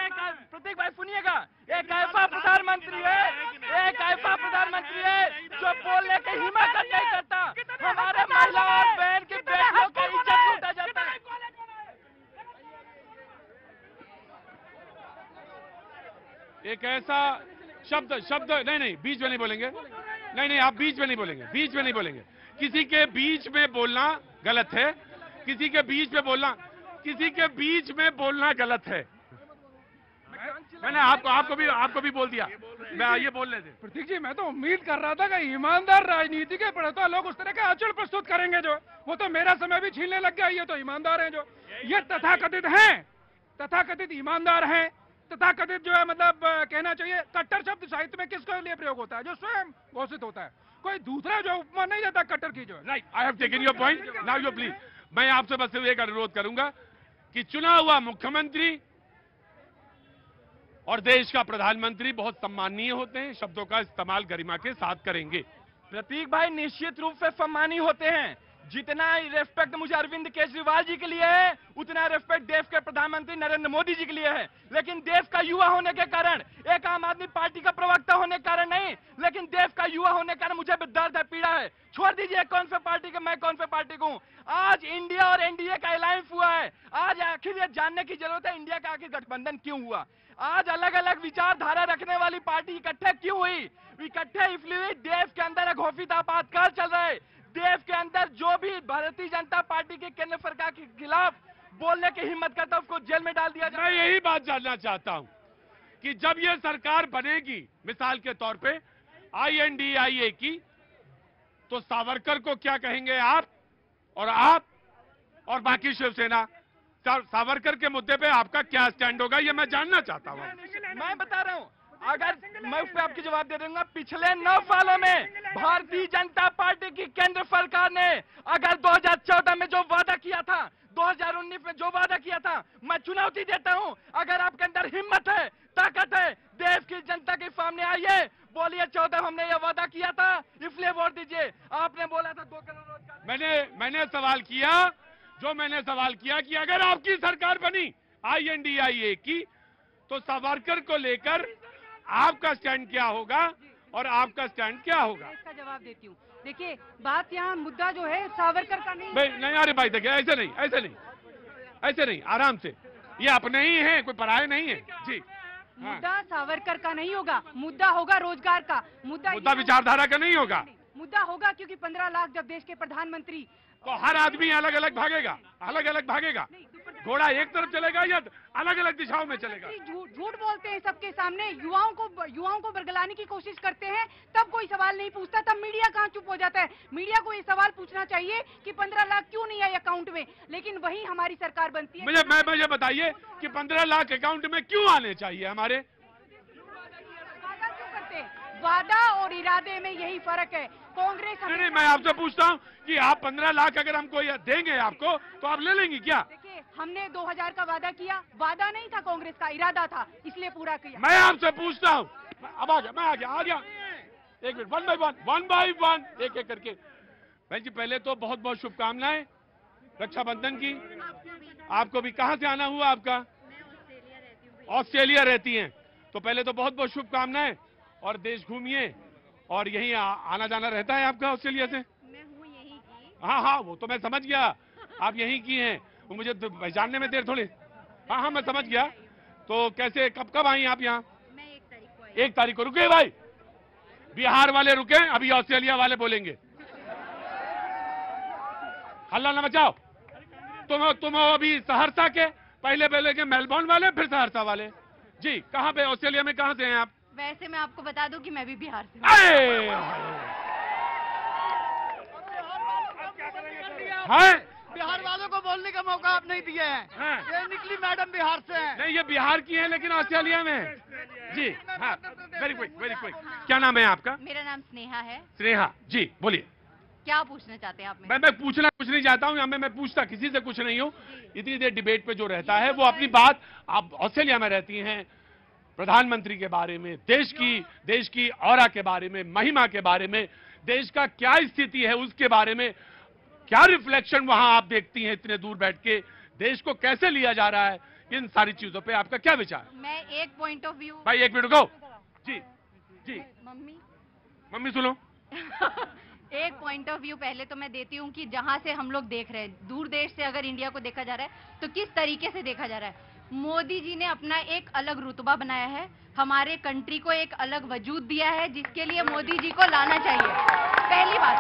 एक प्रतीक भाई सुनिएगा, एक ऐसा प्रधानमंत्री है जो बोलने की हिम्मत नहीं करता। हमारे महिला और बहन की बेटियों की इज्जत लूटा जाता है। एक ऐसा शब्द नहीं, बीच में नहीं बोलेंगे। नहीं, आप बीच में नहीं बोलेंगे। किसी के बीच में बोलना गलत है। किसी के बीच में बोलना गलत है। मैंने आपको भी बोल दिया। मैं ये बोल रहे थे। प्रतीक जी, मैं तो उम्मीद कर रहा था कि ईमानदार राजनीति के पढ़ता लोग उस तरह का अचल प्रस्तुत करेंगे। जो वो तो मेरा समय भी छीनने लग गया। ये तो ईमानदार हैं। जो ये तथाकथित हैं, तथाकथित ईमानदार हैं, तथाकथित जो है मतलब कहना चाहिए। कट्टर शब्द साहित्य में किसके लिए प्रयोग होता है? जो स्वयं घोषित होता है। कोई दूसरा जो उपमा नहीं देता कट्टर की। जो right, I have taken your point, now you please. मैं आपसे बस एक अनुरोध करूंगा कि चुना हुआ मुख्यमंत्री और देश का प्रधानमंत्री बहुत सम्माननीय होते हैं। शब्दों का इस्तेमाल गरिमा के साथ करेंगे। प्रतीक भाई निश्चित रूप से सम्मानी होते हैं। जितना रेस्पेक्ट मुझे अरविंद केजरीवाल जी के लिए है, उतना रेस्पेक्ट देश के प्रधानमंत्री नरेंद्र मोदी जी के लिए है। लेकिन देश का युवा होने के कारण, एक आम आदमी पार्टी का प्रवक्ता होने के कारण नहीं, लेकिन देश का युवा होने के कारण मुझे भी दर्द है, पीड़ा है। छोड़ दीजिए कौन से पार्टी का, मैं कौन से पार्टी को हूँ। आज इंडिया और एनडीए का अलायंस हुआ है। आज आखिर ये जानने की जरूरत है इंडिया का आखिर गठबंधन क्यों हुआ। आज अलग अलग विचारधारा रखने वाली पार्टी इकट्ठे क्यों हुई। इकट्ठे इसलिए देश के अंदर एक घोषित आपातकाल चल रहा है। देश के अंदर जो भी भारतीय जनता पार्टी के केंद्र सरकार के खिलाफ बोलने की हिम्मत करता है उसको जेल में डाल दिया जाए। मैं यही बात जानना चाहता हूं कि जब यह सरकार बनेगी, मिसाल के तौर पे INDIA की, तो सावरकर को क्या कहेंगे आप और बाकी शिवसेना। सावरकर के मुद्दे पे आपका क्या स्टैंड होगा, ये मैं जानना चाहता हूं। मैं बता रहा हूं, अगर मैं उस पर आपकी जवाब दे दूंगा। पिछले 9 सालों में भारतीय जनता पार्टी की केंद्र सरकार ने अगर 2014 में जो वादा किया था, 2019 में जो वादा किया था, मैं चुनौती देता हूं। अगर आपके अंदर हिम्मत है, ताकत है, देश की जनता के सामने आइए, बोलिए 14 हमने ये वादा किया था इसलिए वोट दीजिए। आपने बोला था 2 करोड़ रोजगार। मैंने सवाल किया कि अगर आपकी सरकार बनी INDIA की, तो सावरकर को लेकर आपका स्टैंड क्या होगा और आपका स्टैंड क्या होगा। इसका जवाब देती हूँ। देखिए, बात यहाँ मुद्दा जो है सावरकर का नहीं अरे भाई देखिए, ऐसे नहीं, आराम से, ये अपने ही हैं, कोई पराये नहीं है जी। मुद्दा सावरकर का नहीं होगा, मुद्दा होगा रोजगार का। मुद्दा विचारधारा का नहीं होगा। मुद्दा होगा क्योंकि 15 लाख जब देश के प्रधानमंत्री, तो हर आदमी अलग अलग भागेगा। घोड़ा एक तरफ चलेगा या अलग अलग दिशाओं में चलेगा। झूठ बोलते हैं सबके सामने, युवाओं को बरगलाने की कोशिश करते हैं, तब कोई सवाल नहीं पूछता, तब मीडिया कहाँ चुप हो जाता है। मीडिया को ये सवाल पूछना चाहिए कि 15 लाख क्यों नहीं आए अकाउंट में, लेकिन वही हमारी सरकार बनती है। मुझे बताइए कि 15 लाख अकाउंट में क्यों आने चाहिए हमारे। वादा क्यों करते हैं, वादा और इरादे में यही फर्क है। कांग्रेस नहीं, मैं आपसे पूछता हूँ कि आप 15 लाख अगर हमको देंगे आपको, तो आप ले लेंगी क्या। हमने 2000 का वादा किया, वादा नहीं था कांग्रेस का, इरादा था, इसलिए पूरा किया। मैं आपसे पूछता हूँ, अब आ गया, एक मिनट, वन बाई वन एक करके। बहन जी, पहले तो बहुत बहुत शुभकामनाएं रक्षाबंधन की। आपको भी कहाँ से आना हुआ आपका? ऑस्ट्रेलिया रहती हैं, तो पहले तो बहुत बहुत शुभकामनाएं, और देश घूमिए। और यहीं आना जाना रहता है आपका ऑस्ट्रेलिया से? मैं हूँ यहीं की। हाँ, वो तो मैं समझ गया, आप यहीं की हैं, वो मुझे पहचानने में देर थोड़ी। हाँ, मैं समझ गया। तो कैसे, कब आई आप यहाँ? मैं 1 तारीख को आई। 1 तारीख को रुके भाई, बिहार वाले रुके, अभी ऑस्ट्रेलिया वाले बोलेंगे। हल्ला न मचाओ। तुम हो अभी सहरसा के, पहले के मेलबोर्न वाले, फिर सहरसा वाले जी। कहाँ पे, ऑस्ट्रेलिया में कहाँ से हैं आप? वैसे मैं आपको बता दूं कि मैं भी बिहार से हूँ। बिहार वालों को बोलने का मौका आप नहीं दिए हैं। ये निकली मैडम बिहार से हैं। नहीं, ये बिहार की हैं लेकिन ऑस्ट्रेलिया में जी। हाँ, वेरी क्विक। क्या नाम है आपका? मेरा नाम स्नेहा है। स्नेहा जी, बोलिए। क्या पूछना चाहते हैं आप? मैं पूछना कुछ नहीं चाहता हूँ, मैं पूछता किसी से कुछ नहीं हूँ। इतनी देर डिबेट पे जो रहता है वो अपनी बात, आप ऑस्ट्रेलिया में रहती हैं, प्रधानमंत्री के बारे में, देश की औरा के बारे में, महिमा के बारे में, देश का क्या स्थिति है उसके बारे में, क्या रिफ्लेक्शन वहां आप देखती हैं इतने दूर बैठ के, देश को कैसे लिया जा रहा है, इन सारी चीजों पे आपका क्या विचार? मैं एक पॉइंट ऑफ व्यू। भाई 1 मिनट रुको जी। मम्मी सुनो। एक पॉइंट ऑफ व्यू पहले तो मैं देती हूँ कि जहां से हम लोग देख रहे हैं, दूर देश से अगर इंडिया को देखा जा रहा है तो किस तरीके से देखा जा रहा है। मोदी जी ने अपना एक अलग रुतबा बनाया है, हमारे कंट्री को एक अलग वजूद दिया है, जिसके लिए मोदी जी को लाना चाहिए। पहली बात,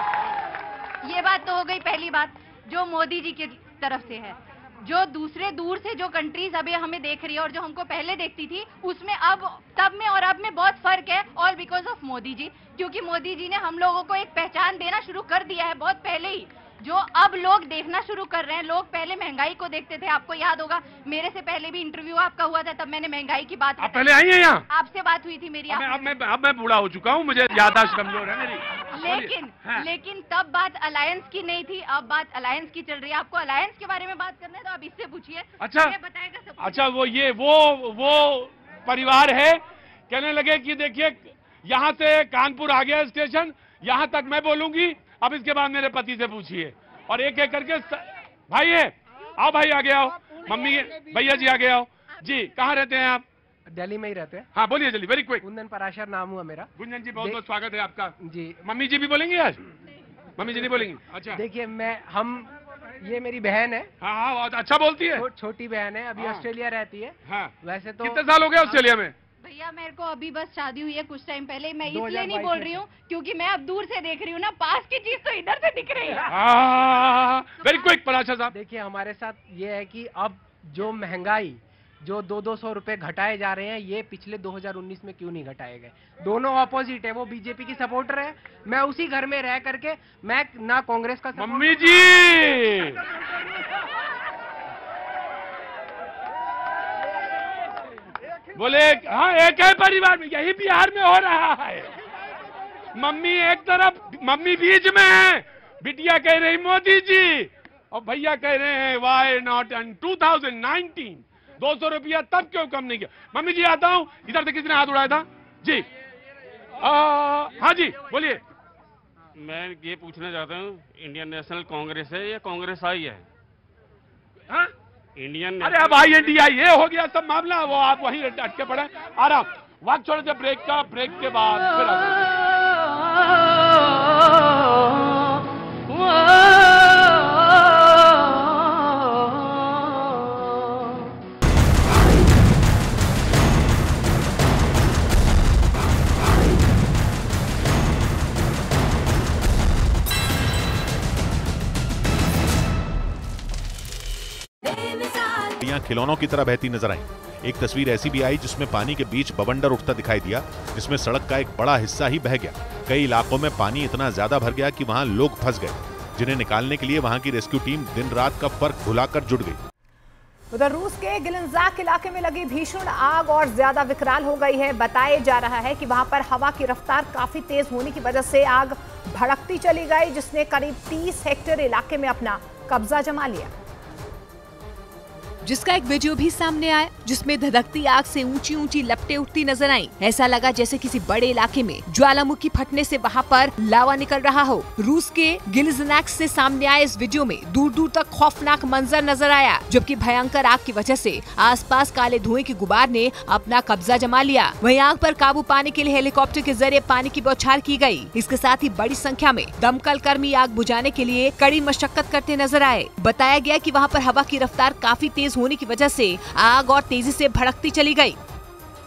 ये बात तो हो गई पहली बात जो मोदी जी की तरफ से है। जो दूसरे दूर से जो कंट्रीज अभी हमें देख रही है और जो हमको पहले देखती थी, उसमें अब तब में और अब में बहुत फर्क है, all because of Modi ji. क्योंकि मोदी जी ने हम लोगों को एक पहचान देना शुरू कर दिया है बहुत पहले ही, जो अब लोग देखना शुरू कर रहे हैं। लोग पहले महंगाई को देखते थे, आपको याद होगा मेरे से पहले भी इंटरव्यू आपका हुआ था, तब मैंने महंगाई की बात, आप पहले आई हैं यहाँ? आपसे बात हुई थी मेरी। अब मैं बूढ़ा हो चुका हूँ, मुझे याददाश्त कमजोर है मेरी। लेकिन तब बात अलायंस की नहीं थी, अब बात अलायंस की चल रही है। आपको अलायंस के बारे में बात करना है तो आप इससे पूछिए। अच्छा, वो परिवार है, कहने लगे कि देखिए यहाँ से कानपुर आ गया स्टेशन, यहाँ तक मैं बोलूंगी, अब इसके बाद मेरे पति से पूछिए। और एक एक करके भाई है, आओ भाई आगे आओ, मम्मी भैया जी आगे आओ जी। कहाँ रहते हैं आप? दिल्ली में ही रहते हैं। हाँ बोलिए जल्दी, वेरी क्विक। गुंजन पराशर नाम हुआ मेरा। गुंजन जी बहुत बहुत स्वागत है आपका जी। मम्मी जी भी बोलेंगे आज? मम्मी जी नहीं बोलेंगी? अच्छा देखिए ये मेरी बहन है। हाँ हाँ अच्छा बोलती है। छोटी बहन है, अभी ऑस्ट्रेलिया रहती है। हाँ वैसे तो कितने साल हो गए ऑस्ट्रेलिया में? भैया मेरे को अभी बस शादी हुई है कुछ टाइम पहले। मैं इसलिए नहीं बोल रही हूँ क्योंकि मैं अब दूर से देख रही हूँ ना, पास की चीज तो इधर से दिख रही है। वेरी क्विक पराशर साहब। देखिए हमारे साथ ये है कि अब जो महंगाई जो 200 रुपए घटाए जा रहे हैं, ये पिछले 2019 में क्यों नहीं घटाए गए? दोनों ऑपोजिट है। वो बीजेपी की सपोर्टर है, मैं उसी घर में रह करके मैं ना कांग्रेस का। मम्मी जी बोले हाँ एक है परिवार में, यही बिहार में हो रहा है। मम्मी एक तरफ, मम्मी बीच में है, बिटिया कह रही मोदी जी और भैया कह रहे हैं वाई नॉट इन 2019 200 रुपया तब क्यों कम नहीं किया? मम्मी जी आता हूं, इधर से किसने हाथ उड़ाया था जी? हाँ जी बोलिए। मैं ये पूछना चाहता हूँ, इंडियन नेशनल कांग्रेस है या कांग्रेस आई है? हाँ? इंडियन अरे अब INDI ये हो गया सब मामला, वो आप वहीं अटके पड़े। आ रहा वक्त छोड़ दे ब्रेक का, ब्रेक के बाद फिर खिलौनों की तरह बहती नजर आई। एक तस्वीर ऐसी भी आई जिसमें पानी के बीच बवंडर उठता दिखाई दिया, जिसमें सड़क का एक बड़ा हिस्सा ही बह गया। कई इलाकों में पानी इतना ज्यादा भर गया कि वहां लोग फंस गए, जिन्हें निकालने के लिए वहां की रेस्क्यू टीम दिन रात का फर्क भुलाकर जुट गई। उधर रूस के गिलनजाक इलाके में लगी भीषण आग और ज्यादा विकराल हो गई है। बताया जा रहा है कि वहां पर हवा की रफ्तार काफी तेज होने की वजह से आग भड़कती चली गई, जिसने करीब 30 हेक्टेयर इलाके में अपना कब्जा जमा लिया। जिसका एक वीडियो भी सामने आया जिसमें धधकती आग से ऊंची ऊंची लपटें उठती नजर आईं। ऐसा लगा जैसे किसी बड़े इलाके में ज्वालामुखी फटने से वहां पर लावा निकल रहा हो। रूस के गिलनजाक से सामने आए इस वीडियो में दूर दूर तक खौफनाक मंजर नजर आया, जबकि भयंकर आग की वजह से आसपास काले धुएं की गुबार ने अपना कब्जा जमा लिया। वहीं आग पर काबू पाने के लिए हेलीकॉप्टर के जरिए पानी की बौछार की गई। इसके साथ ही बड़ी संख्या में दमकल कर्मी आग बुझाने के लिए कड़ी मशक्कत करते नजर आए। बताया गया कि वहां पर हवा की रफ्तार काफी तेज होने की वजह से आग और तेजी से भड़कती चली गई।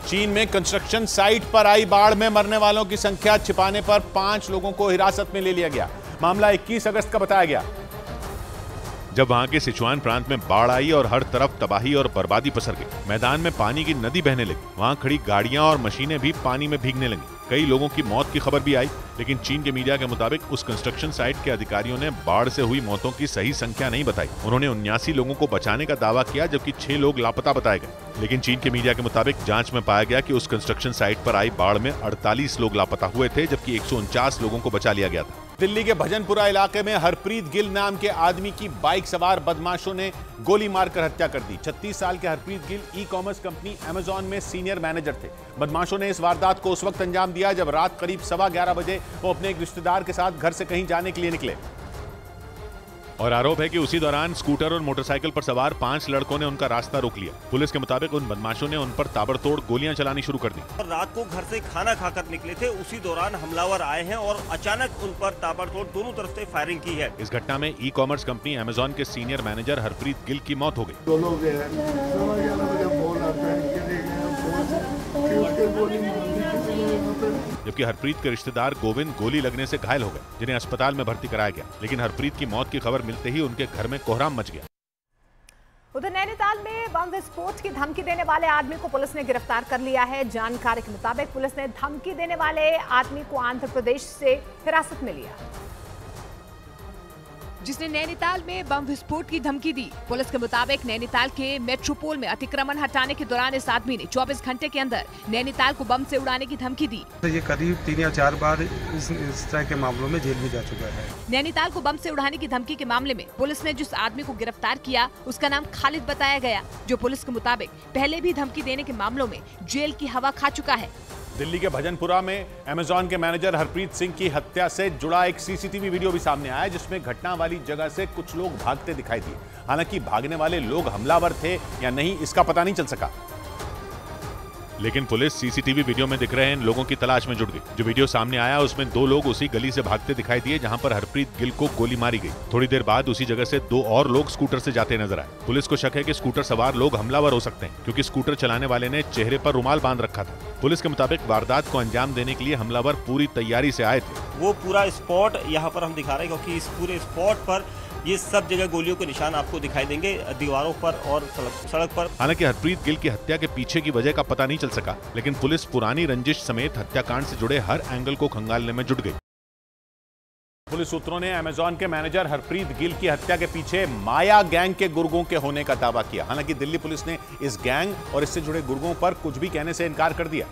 चीन में कंस्ट्रक्शन साइट पर आई बाढ़ में मरने वालों की संख्या छिपाने पर 5 लोगों को हिरासत में ले लिया गया। मामला 21 अगस्त का बताया गया, जब वहां के सिचुआन प्रांत में बाढ़ आई और हर तरफ तबाही और बर्बादी पसर गई। मैदान में पानी की नदी बहने लगी, वहां खड़ी गाड़ियां और मशीनें भी पानी में भीगने लगी। कई लोगों की मौत की खबर भी आई, लेकिन चीन के मीडिया के मुताबिक उस कंस्ट्रक्शन साइट के अधिकारियों ने बाढ़ से हुई मौतों की सही संख्या नहीं बताई। उन्होंने 79 लोगों को बचाने का दावा किया, जबकि 6 लोग लापता बताए गए। लेकिन चीन के मीडिया के मुताबिक जांच में पाया गया कि उस कंस्ट्रक्शन साइट पर आई बाढ़ में 48 लोग लापता हुए थे, जबकि 149 लोगों को बचा लिया गया था। दिल्ली के भजनपुरा इलाके में हरप्रीत गिल नाम के आदमी की बाइक सवार बदमाशों ने गोली मारकर हत्या कर दी। 36 साल के Harpreet Gill e-commerce company Amazon में सीनियर मैनेजर थे। बदमाशों ने इस वारदात को उस वक्त अंजाम दिया जब रात करीब 11:15 बजे वो अपने एक रिश्तेदार के साथ घर से कहीं जाने के लिए निकले, और आरोप है कि उसी दौरान स्कूटर और मोटरसाइकिल पर सवार 5 लड़कों ने उनका रास्ता रोक लिया। पुलिस के मुताबिक उन बदमाशों ने उन पर ताबड़तोड़ गोलियां चलानी शुरू कर दी। रात को घर से खाना खाकर निकले थे, उसी दौरान हमलावर आए हैं और अचानक उन पर ताबड़तोड़ दोनों तरफ से फायरिंग की है। इस घटना में ई-कॉमर्स कंपनी अमेजॉन के सीनियर मैनेजर हरप्रीत गिल की मौत हो गई। जबकि हरप्रीत के रिश्तेदार गोविंद गोली लगने से घायल हो गए, जिन्हें अस्पताल में भर्ती कराया गया। लेकिन हरप्रीत की मौत की खबर मिलते ही उनके घर में कोहराम मच गया। उधर नैनीताल में बम विस्फोट की धमकी देने वाले आदमी को पुलिस ने गिरफ्तार कर लिया है। जानकारी के मुताबिक पुलिस ने धमकी देने वाले आदमी को आंध्र प्रदेश से हिरासत में लिया, जिसने नैनीताल में बम विस्फोट की धमकी दी। पुलिस के मुताबिक नैनीताल के मेट्रोपोल में अतिक्रमण हटाने के दौरान इस आदमी ने 24 घंटे के अंदर नैनीताल को बम से उड़ाने की धमकी दी। तो ये करीब 3 या 4 बार इस तरह के मामलों में जेल भी जा चुका है। नैनीताल को बम से उड़ाने की धमकी के मामले में पुलिस ने जिस आदमी को गिरफ्तार किया उसका नाम खालिद बताया गया, जो पुलिस के मुताबिक पहले भी धमकी देने के मामलों में जेल की हवा खा चुका है। दिल्ली के भजनपुरा में अमेजॉन के मैनेजर हरप्रीत सिंह की हत्या से जुड़ा एक सीसीटीवी वीडियो भी सामने आया, जिसमें घटना वाली जगह से कुछ लोग भागते दिखाई दिए। हालांकि भागने वाले लोग हमलावर थे या नहीं, इसका पता नहीं चल सका, लेकिन पुलिस सीसीटीवी वीडियो में दिख रहे हैं इन लोगों की तलाश में जुट गई। जो वीडियो सामने आया उसमें 2 लोग उसी गली से भागते दिखाई दिए जहां पर हरप्रीत गिल को गोली मारी गई। थोड़ी देर बाद उसी जगह से 2 और लोग स्कूटर से जाते नजर आए। पुलिस को शक है कि स्कूटर सवार लोग हमलावर हो सकते हैं, क्योंकि स्कूटर चलाने वाले ने चेहरे पर रुमाल बांध रखा था। पुलिस के मुताबिक वारदात को अंजाम देने के लिए हमलावर पूरी तैयारी से आए थे। वो पूरा स्पॉट यहाँ पर हम दिखा रहे हैं, क्योंकि इस पूरे स्पॉट पर ये सब जगह गोलियों के निशान आपको दिखाई देंगे, दीवारों पर और सड़क पर। हालांकि हरप्रीत गिल की हत्या के पीछे की वजह का पता नहीं चल सका, लेकिन पुलिस पुरानी रंजिश समेत हत्याकांड से जुड़े हर एंगल को खंगालने में जुट गई। पुलिस सूत्रों ने अमेजॉन के मैनेजर हरप्रीत गिल की हत्या के पीछे माया गैंग के गुर्गों के होने का दावा किया। हालांकि दिल्ली पुलिस ने इस गैंग और इससे जुड़े गुर्गों पर कुछ भी कहने से इनकार कर दिया,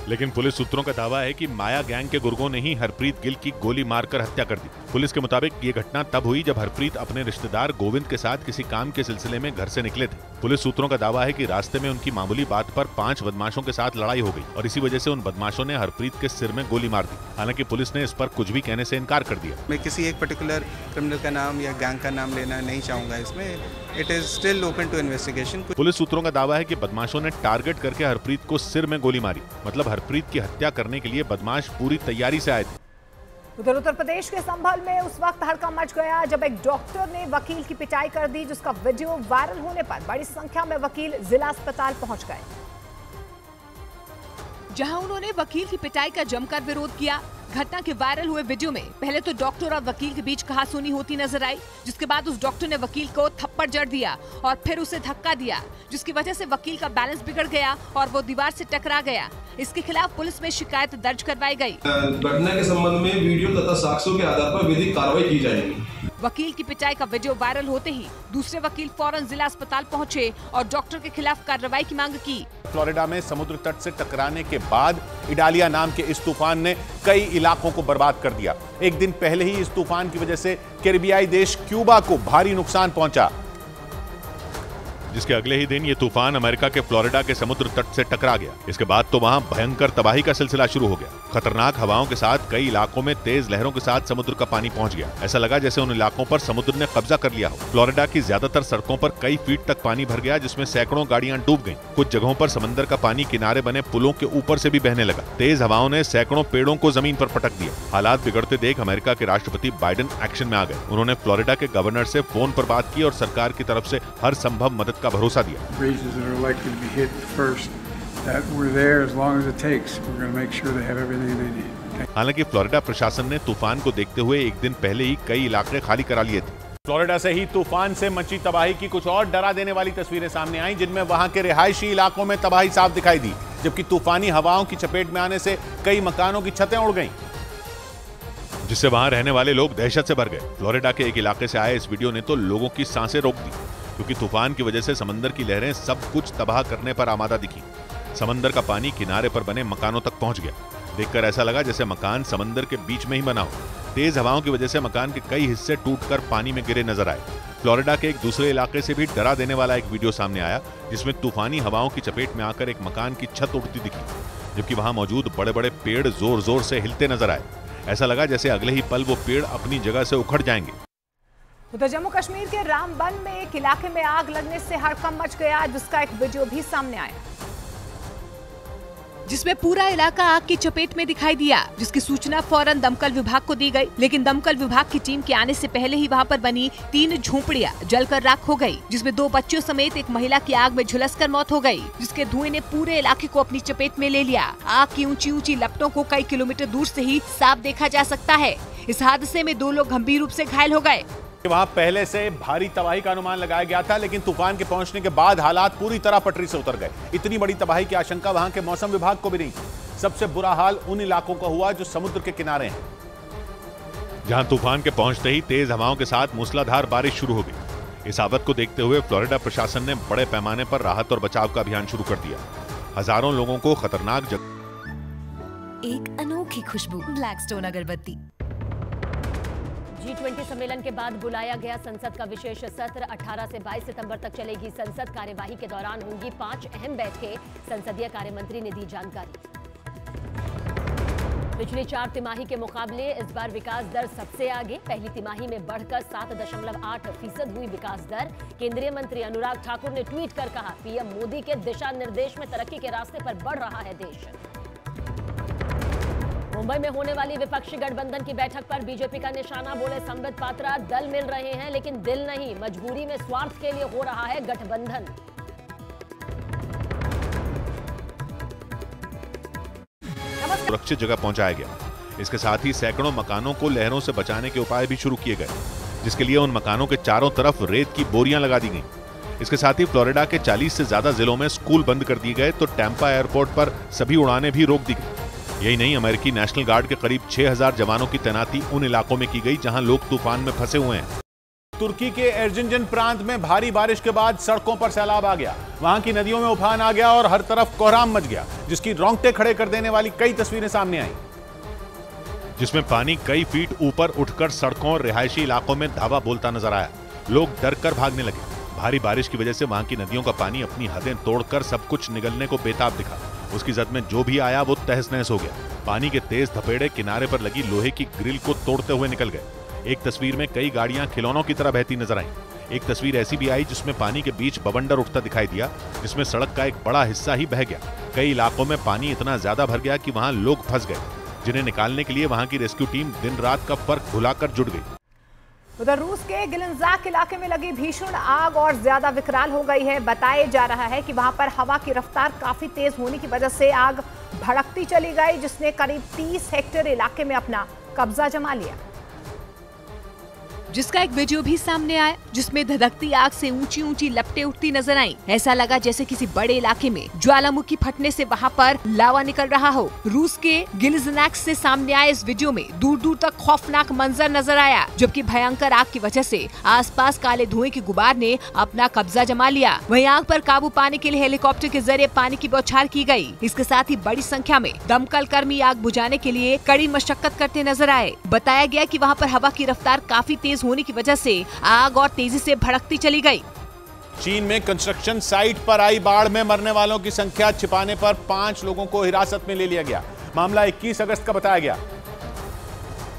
लेकिन पुलिस सूत्रों का दावा है कि माया गैंग के गुर्गों ने ही हरप्रीत गिल की गोली मारकर हत्या कर दी। पुलिस के मुताबिक ये घटना तब हुई जब हरप्रीत अपने रिश्तेदार गोविंद के साथ किसी काम के सिलसिले में घर से निकले थे। पुलिस सूत्रों का दावा है कि रास्ते में उनकी मामूली बात पर 5 बदमाशों के साथ लड़ाई हो गई और इसी वजह से उन बदमाशों ने हरप्रीत के सिर में गोली मार दी। हालांकि पुलिस ने इस पर कुछ भी कहने से इनकार कर दिया। मैं किसी एक पर्टिकुलर क्रिमिनल का नाम या गैंग का नाम लेना नहीं चाहूंगा इसमें। It is still open to investigation. Police सूत्रों का दावा है कि बदमाशों ने टारगेट करके हरप्रीत को सिर में गोली मारी। मतलब हरप्रीत की हत्या करने के लिए बदमाश पूरी तैयारी से आए थे। उधर उत्तर प्रदेश के संभल में उस वक्त हड़कंप मच गया जब एक डॉक्टर ने वकील की पिटाई कर दी, जिसका वीडियो वायरल होने पर बड़ी संख्या में वकील जिला अस्पताल पहुंच गए, जहां उन्होंने वकील की पिटाई का जमकर विरोध किया। घटना के वायरल हुए वीडियो में पहले तो डॉक्टर और वकील के बीच कहासुनी होती नजर आई, जिसके बाद उस डॉक्टर ने वकील को थप्पड़ जड़ दिया और फिर उसे धक्का दिया, जिसकी वजह से वकील का बैलेंस बिगड़ गया और वो दीवार से टकरा गया। इसके खिलाफ पुलिस में शिकायत दर्ज करवाई गई। घटना के संबंध में वीडियो तथा साक्ष्यों के आधार पर विधिक कार्रवाई की जाएगी। वकील की पिटाई का वीडियो वायरल होते ही दूसरे वकील फौरन जिला अस्पताल पहुंचे और डॉक्टर के खिलाफ कार्रवाई की मांग की। फ्लोरिडा में समुद्र तट से टकराने के बाद इडालिया नाम के इस तूफान ने कई इलाकों को बर्बाद कर दिया। एक दिन पहले ही इस तूफान की वजह से कैरिबियाई देश क्यूबा को भारी नुकसान पहुंचा, जिसके अगले ही दिन ये तूफान अमेरिका के फ्लोरिडा के समुद्र तट से टकरा गया। इसके बाद तो वहां भयंकर तबाही का सिलसिला शुरू हो गया। खतरनाक हवाओं के साथ कई इलाकों में तेज लहरों के साथ समुद्र का पानी पहुंच गया। ऐसा लगा जैसे उन इलाकों पर समुद्र ने कब्जा कर लिया हो। फ्लोरिडा की ज्यादातर सड़कों पर कई फीट तक पानी भर गया, जिसमें सैकड़ों गाड़ियां डूब गईं। कुछ जगहों पर समंदर का पानी किनारे बने पुलों के ऊपर से भी बहने लगा। तेज हवाओं ने सैकड़ों पेड़ों को जमीन पर पटक दिया। हालात बिगड़ते देख अमेरिका के राष्ट्रपति बाइडेन एक्शन में आ गए। उन्होंने फ्लोरिडा के गवर्नर से फोन पर बात की और सरकार की तरफ से हर संभव मदद का भरोसा दिया। Regions that are likely to be hit first, that we're there as long as it takes. We're going to make sure they have everything they need. हालांकि फ्लोरिडा प्रशासन ने तूफान को देखते हुए एक दिन पहले ही कई इलाके खाली करा लिए थे। फ्लोरिडा से ही तूफान से मची तबाही की कुछ और डरा देने वाली तस्वीरें सामने आई, जिनमें वहां के रिहायशी इलाकों में तबाही साफ दिखाई दी, जबकि तूफानी हवाओं की चपेट में आने से कई मकानों की छतें उड़ गईं, जिससे वहां रहने वाले लोग दहशत से भर गए। फ्लोरिडा के एक इलाके से आए इस वीडियो ने तो लोगों की सांसें रोक दी, क्योंकि तूफान की वजह से समंदर की लहरें सब कुछ तबाह करने पर आमादा दिखी। समंदर का पानी किनारे पर बने मकानों तक पहुंच गया। देखकर ऐसा लगा जैसे मकान समंदर के बीच में ही बना हो। तेज हवाओं की वजह से मकान के कई हिस्से टूटकर पानी में गिरे नजर आए। फ्लोरिडा के एक दूसरे इलाके से भी डरा देने वाला एक वीडियो सामने आया, जिसमें तूफानी हवाओं की चपेट में आकर एक मकान की छत उड़ती दिखी, जबकि वहां मौजूद बड़े बड़े पेड़ जोर जोर से हिलते नजर आए। ऐसा लगा जैसे अगले ही पल वो पेड़ अपनी जगह से उखड़ जाएंगे। उधर जम्मू कश्मीर के रामबन में एक इलाके में आग लगने से हड़कंप मच गया, जिसका एक वीडियो भी सामने आया, जिसमें पूरा इलाका आग की चपेट में दिखाई दिया, जिसकी सूचना फौरन दमकल विभाग को दी गई। लेकिन दमकल विभाग की टीम के आने से पहले ही वहां पर बनी 3 झोपड़ियां जलकर राख हो गई, जिसमें 2 बच्चों समेत एक महिला की आग में झुलसकर मौत हो गई, जिसके धुएं ने पूरे इलाके को अपनी चपेट में ले लिया। आग की ऊंची ऊंची लपटों को कई किलोमीटर दूर से ही साफ देखा जा सकता है। इस हादसे में 2 लोग गंभीर रूप से घायल हो गए। वहां पहले से भारी तबाही का अनुमान लगाया गया था, लेकिन तूफान के पहुंचने के बाद हालात पूरी तरह पटरी से उतर गए। इतनी बड़ी तबाही की आशंका वहां के मौसम विभाग को भी नहीं थी। सबसे बुरा हाल उन इलाकों का हुआ जो समुद्र के किनारे हैं, जहां तूफान के पहुंचते ही तेज हवाओं के साथ मूसलाधार बारिश शुरू हो गई। इस आफत को देखते हुए फ्लोरिडा प्रशासन ने बड़े पैमाने पर राहत और बचाव का अभियान शुरू कर दिया। हजारों लोगों को खतरनाक जगह एक अनोखी खुशबू ब्लैकस्टोन अगरबत्ती, G20 सम्मेलन के बाद बुलाया गया संसद का विशेष सत्र। 18 से 22 सितंबर तक चलेगी संसद। कार्यवाही के दौरान होंगी 5 अहम बैठकें, संसदीय कार्य मंत्री ने दी जानकारी। पिछली 4 तिमाही के मुकाबले इस बार विकास दर सबसे आगे। पहली तिमाही में बढ़कर 7.8% हुई विकास दर। केंद्रीय मंत्री अनुराग ठाकुर ने ट्वीट कर कहा, पीएम मोदी के दिशा निर्देश में तरक्की के रास्ते पर बढ़ रहा है देश। मुंबई में होने वाली विपक्षी गठबंधन की बैठक पर बीजेपी का निशाना। बोले संबित पात्रा, दल मिल रहे हैं लेकिन दिल नहीं, मजबूरी में स्वार्थ के लिए हो रहा है गठबंधन। सुरक्षित जगह पहुंचाया गया। इसके साथ ही सैकड़ों मकानों को लहरों से बचाने के उपाय भी शुरू किए गए, जिसके लिए उन मकानों के चारों तरफ रेत की बोरियां लगा दी गईं। इसके साथ ही फ्लोरिडा के 40 से ज्यादा जिलों में स्कूल बंद कर दिए गए तो टैंपा एयरपोर्ट पर सभी उड़ानें भी रोक दी गई। यही नहीं, अमेरिकी नेशनल गार्ड के करीब 6000 जवानों की तैनाती उन इलाकों में की गई जहां लोग तूफान में फंसे हुए हैं। तुर्की के एर्जिनजन प्रांत में भारी बारिश के बाद सड़कों पर सैलाब आ गया। वहां की नदियों में उफान आ गया और हर तरफ कोहराम मच गया, जिसकी रोंगटे खड़े कर देने वाली कई तस्वीरें सामने आई, जिसमें पानी कई फीट ऊपर उठकर सड़कों और रिहायशी इलाकों में धावा बोलता नजर आया। लोग डर कर भागने लगे। भारी बारिश की वजह से वहां की नदियों का पानी अपनी हदें तोड़कर सब कुछ निगलने को बेताब दिखा। उसकी जद में जो भी आया वो तहस नहस हो गया। पानी के तेज धपेड़े किनारे पर लगी लोहे की ग्रिल को तोड़ते हुए निकल गए। एक तस्वीर में कई गाड़ियां खिलौनों की तरह बहती नजर आईं। एक तस्वीर ऐसी भी आई जिसमें पानी के बीच बवंडर उठता दिखाई दिया, जिसमें सड़क का एक बड़ा हिस्सा ही बह गया। कई इलाकों में पानी इतना ज्यादा भर गया कि वहां लोग फंस गए, जिन्हें निकालने के लिए वहां की रेस्क्यू टीम दिन रात का फर्क भुलाकर जुट गई। उधर रूस के गिलनजाक इलाके में लगी भीषण आग और ज्यादा विकराल हो गई है। बताया जा रहा है कि वहां पर हवा की रफ्तार काफी तेज होने की वजह से आग भड़कती चली गई, जिसने करीब 30 हेक्टेयर इलाके में अपना कब्जा जमा लिया, जिसका एक वीडियो भी सामने आया जिसमें धधकती आग से ऊंची ऊंची लपटें उठती नजर आईं। ऐसा लगा जैसे किसी बड़े इलाके में ज्वालामुखी फटने से वहां पर लावा निकल रहा हो। रूस के गिलिज़नैक्स से सामने आए इस वीडियो में दूर दूर तक खौफनाक मंजर नजर आया, जबकि भयंकर आग की वजह से आसपास काले धुएं की गुबार ने अपना कब्जा जमा लिया। वहीं आग पर काबू पाने के लिए हेलीकॉप्टर के जरिए पानी की बौछार की गयी। इसके साथ ही बड़ी संख्या में दमकल कर्मी आग बुझाने के लिए कड़ी मशक्कत करते नजर आए। बताया गया कि वहाँ पर हवा की रफ्तार काफी तेज होने की वजह से आग और तेजी से भड़कती चली गई। चीन में कंस्ट्रक्शन साइट पर आई बाढ़ में मरने वालों की संख्या छिपाने पर 5 लोगों को हिरासत में ले लिया गया। मामला 21 अगस्त का बताया गया,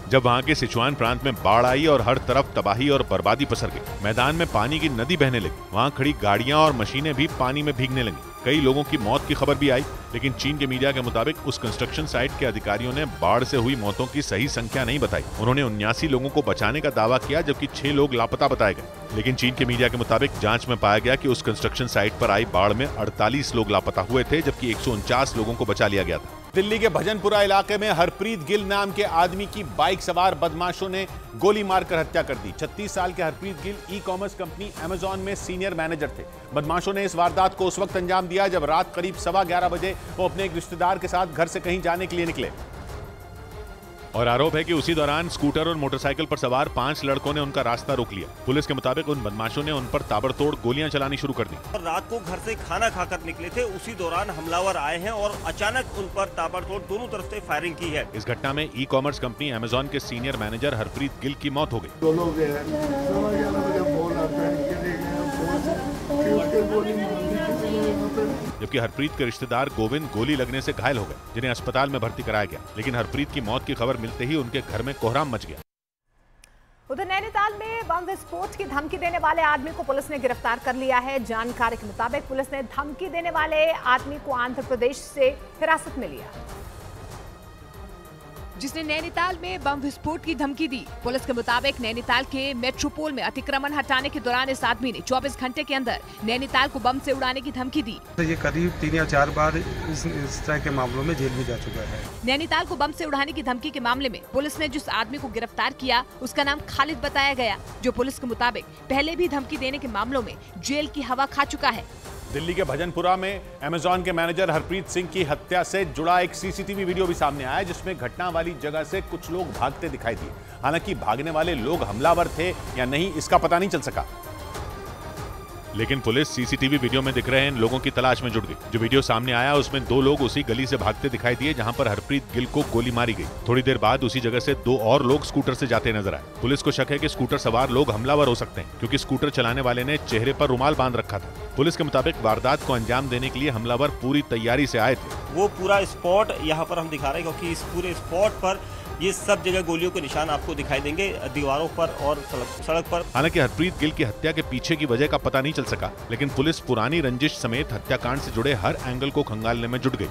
जब वहां के सिचुआन प्रांत में बाढ़ आई और हर तरफ तबाही और बर्बादी पसर गई। मैदान में पानी की नदी बहने लगी। वहां खड़ी गाड़ियां और मशीनें भी पानी में भीगने लगी। कई लोगों की मौत की खबर भी आई, लेकिन चीन के मीडिया के मुताबिक उस कंस्ट्रक्शन साइट के अधिकारियों ने बाढ़ से हुई मौतों की सही संख्या नहीं बताई। उन्होंने 79 लोगों को बचाने का दावा किया, जबकि 6 लोग लापता बताए गए। लेकिन चीन के मीडिया के मुताबिक जांच में पाया गया कि उस कंस्ट्रक्शन साइट पर आई बाढ़ में 48 लोग लापता हुए थे, जबकि 149 लोगों को बचा लिया गया था। दिल्ली के भजनपुरा इलाके में हरप्रीत गिल नाम के आदमी की बाइक सवार बदमाशों ने गोली मारकर हत्या कर दी। 36 साल के Harpreet Gill e-commerce company Amazon में सीनियर मैनेजर थे। बदमाशों ने इस वारदात को उस वक्त अंजाम दिया जब रात करीब 11:15 बजे वो अपने एक रिश्तेदार के साथ घर से कहीं जाने के लिए निकले, और आरोप है कि उसी दौरान स्कूटर और मोटरसाइकिल पर सवार 5 लड़कों ने उनका रास्ता रोक लिया। पुलिस के मुताबिक उन बदमाशों ने उन पर ताबड़तोड़ गोलियां चलानी शुरू कर दी। और रात को घर से खाना खाकर निकले थे, उसी दौरान हमलावर आए हैं और अचानक उन पर ताबड़तोड़ दोनों तरफ से फायरिंग की है। इस घटना में ई-कॉमर्स कंपनी अमेजॉन के सीनियर मैनेजर हरप्रीत गिल की मौत हो गई। जबकि हरप्रीत के रिश्तेदार गोविंद गोली लगने से घायल हो गए, जिन्हें अस्पताल में भर्ती कराया गया। लेकिन हरप्रीत की मौत की खबर मिलते ही उनके घर में कोहराम मच गया। उधर नैनीताल में बम विस्फोट की धमकी देने वाले आदमी को पुलिस ने गिरफ्तार कर लिया है। जानकारी के मुताबिक पुलिस ने धमकी देने वाले आदमी को आंध्र प्रदेश से हिरासत में लिया, जिसने नैनीताल में बम विस्फोट की धमकी दी। पुलिस के मुताबिक नैनीताल के मेट्रोपोल में अतिक्रमण हटाने के दौरान इस आदमी ने 24 घंटे के अंदर नैनीताल को बम से उड़ाने की धमकी दी। तो ये करीब 3 या 4 बार इस तरह के मामलों में जेल भी जा चुका है। नैनीताल को बम से उड़ाने की धमकी के मामले में पुलिस ने जिस आदमी को गिरफ्तार किया उसका नाम खालिद बताया गया, जो पुलिस के मुताबिक पहले भी धमकी देने के मामलों में जेल की हवा खा चुका है। दिल्ली के भजनपुरा में अमेजॉन के मैनेजर हरप्रीत सिंह की हत्या से जुड़ा एक सीसीटीवी वीडियो भी सामने आया, जिसमें घटना वाली जगह से कुछ लोग भागते दिखाई दिए। हालांकि भागने वाले लोग हमलावर थे या नहीं, इसका पता नहीं चल सका। लेकिन पुलिस सीसीटीवी वीडियो में दिख रहे इन लोगों की तलाश में जुट गई। जो वीडियो सामने आया उसमें 2 लोग उसी गली से भागते दिखाई दिए जहां पर हरप्रीत गिल को गोली मारी गई। थोड़ी देर बाद उसी जगह से 2 और लोग स्कूटर से जाते नजर आए। पुलिस को शक है कि स्कूटर सवार लोग हमलावर हो सकते हैं, क्योंकि स्कूटर चलाने वाले ने चेहरे पर रुमाल बांध रखा था। पुलिस के मुताबिक वारदात को अंजाम देने के लिए हमलावर पूरी तैयारी से आए थे। वो पूरा स्पॉट यहाँ पर हम दिखा रहे हैं, क्योंकि इस पूरे स्पॉट पर ये सब जगह गोलियों के निशान आपको दिखाई देंगे, दीवारों पर और सड़क पर। हालांकि हरप्रीत गिल की हत्या के पीछे की वजह का पता नहीं चल सका, लेकिन पुलिस पुरानी रंजिश समेत हत्याकांड से जुड़े हर एंगल को खंगालने में जुट गई।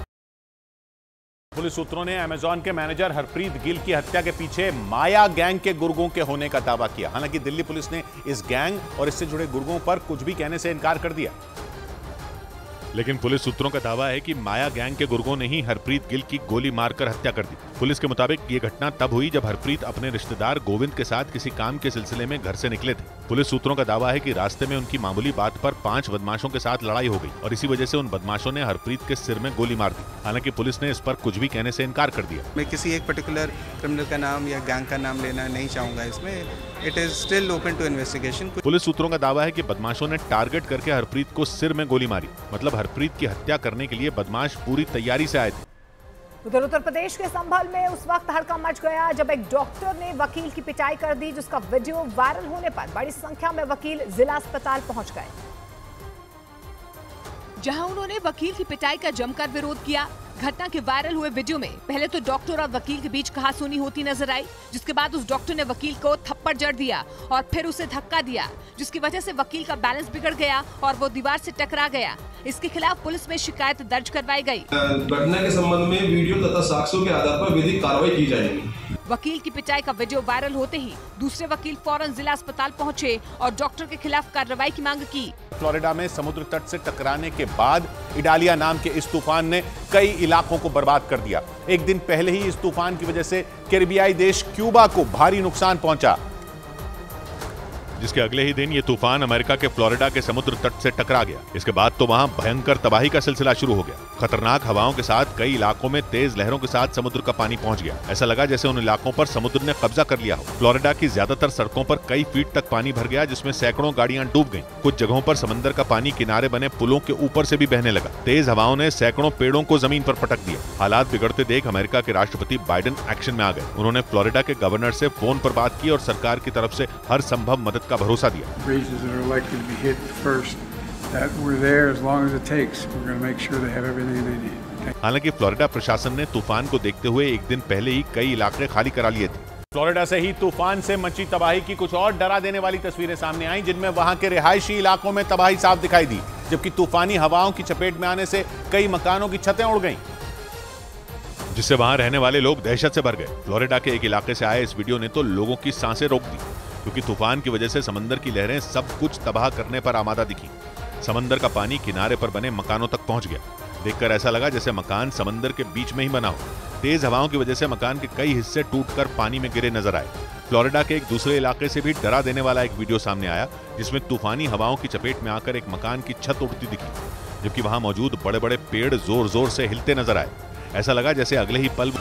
पुलिस सूत्रों ने अमेजॉन के मैनेजर हरप्रीत गिल की हत्या के पीछे माया गैंग के गुर्गों के होने का दावा किया। हालांकि दिल्ली पुलिस ने इस गैंग और इससे जुड़े गुर्गों पर कुछ भी कहने से इनकार कर दिया। लेकिन पुलिस सूत्रों का दावा है कि माया गैंग के गुर्गों ने ही हरप्रीत गिल की गोली मारकर हत्या कर दी। पुलिस के मुताबिक ये घटना तब हुई जब हरप्रीत अपने रिश्तेदार गोविंद के साथ किसी काम के सिलसिले में घर से निकले थे। पुलिस सूत्रों का दावा है कि रास्ते में उनकी मामूली बात पर 5 बदमाशों के साथ लड़ाई हो गई और इसी वजह से उन बदमाशों ने हरप्रीत के सिर में गोली मार दी। हालांकि पुलिस ने इस पर कुछ भी कहने से इनकार कर दिया। मैं किसी एक पर्टिकुलर क्रिमिनल का नाम या गैंग का नाम लेना नहीं चाहूँगा इसमें। It is still open to investigation. Police सूत्रों का दावा है कि बदमाशों ने टारगेट करके हरप्रीत को सिर में गोली मारी। मतलब हरप्रीत की हत्या करने के लिए बदमाश पूरी तैयारी से आए थे। उधर उत्तर प्रदेश के संभल में उस वक्त हड़कंप मच गया जब एक डॉक्टर ने वकील की पिटाई कर दी, जिसका वीडियो वायरल होने पर बड़ी संख्या में वकील जिला अस्पताल पहुंच गए, जहां उन्होंने वकील की पिटाई का जमकर विरोध किया। घटना के वायरल हुए वीडियो में पहले तो डॉक्टर और वकील के बीच कहासुनी होती नजर आई, जिसके बाद उस डॉक्टर ने वकील को थप्पड़ जड़ दिया और फिर उसे धक्का दिया, जिसकी वजह से वकील का बैलेंस बिगड़ गया और वो दीवार से टकरा गया। इसके खिलाफ पुलिस में शिकायत दर्ज करवाई गई। घटना के संबंध में वीडियो तथा साक्ष्यों के आधार पर विधिक कार्रवाई की जाएगी। वकील की पिटाई का वीडियो वायरल होते ही दूसरे वकील फौरन जिला अस्पताल पहुंचे और डॉक्टर के खिलाफ कार्रवाई की मांग की। फ्लोरिडा में समुद्र तट से टकराने के बाद इडालिया नाम के इस तूफान ने कई इलाकों को बर्बाद कर दिया। एक दिन पहले ही इस तूफान की वजह से कैरिबियाई देश क्यूबा को भारी नुकसान पहुंचा, जिसके अगले ही दिन ये तूफान अमेरिका के फ्लोरिडा के समुद्र तट से टकरा गया। इसके बाद तो वहां भयंकर तबाही का सिलसिला शुरू हो गया। खतरनाक हवाओं के साथ कई इलाकों में तेज लहरों के साथ समुद्र का पानी पहुंच गया। ऐसा लगा जैसे उन इलाकों पर समुद्र ने कब्जा कर लिया हो। फ्लोरिडा की ज्यादातर सड़कों पर कई फीट तक पानी भर गया, जिसमें सैकड़ों गाड़ियां डूब गईं। कुछ जगहों पर समंदर का पानी किनारे बने पुलों के ऊपर से भी बहने लगा। तेज हवाओं ने सैकड़ों पेड़ों को जमीन पर पटक दिया। हालात बिगड़ते देख अमेरिका के राष्ट्रपति बाइडेन एक्शन में आ गए। उन्होंने फ्लोरिडा के गवर्नर से फोन पर बात की और सरकार की तरफ से हर संभव मदद का भरोसा दिया। Regions that are likely to be hit first, that we're there as long as it takes. We're going to make sure they have everything they need. हालांकि फ्लोरिडा प्रशासन ने तूफान को देखते हुए एक दिन पहले ही कई इलाके खाली करा लिए थे। फ्लोरिडा से ही तूफान से मची तबाही की कुछ और डरा देने वाली तस्वीरें सामने आईं, जिनमें वहां के रिहायशी इलाकों में तबाही साफ दिखाई दी, जबकि तूफानी हवाओं की चपेट में आने से कई मकानों की छतें उड़ गईं, जिससे वहां रहने वाले लोग दहशत से भर गए। फ्लोरिडा के एक इलाके से आए इस वीडियो ने तो लोगों की सांसें रोक दी, क्योंकि तूफान की वजह से समंदर की लहरें सब कुछ तबाह करने पर आमादा दिखी। समंदर का पानी किनारे पर बने मकानों तक पहुंच गया। देखकर ऐसा लगा जैसे मकान समंदर के बीच में ही बना हो। तेज हवाओं की वजह से मकान के कई हिस्से टूटकर पानी में गिरे नजर आए। फ्लोरिडा के एक दूसरे इलाके से भी डरा देने वाला एक वीडियो सामने आया, जिसमें तूफानी हवाओं की चपेट में आकर एक मकान की छत उड़ती दिखी, जबकि वहां मौजूद बड़े बड़े पेड़ जोर जोर से हिलते नजर आए। ऐसा लगा जैसे अगले ही पल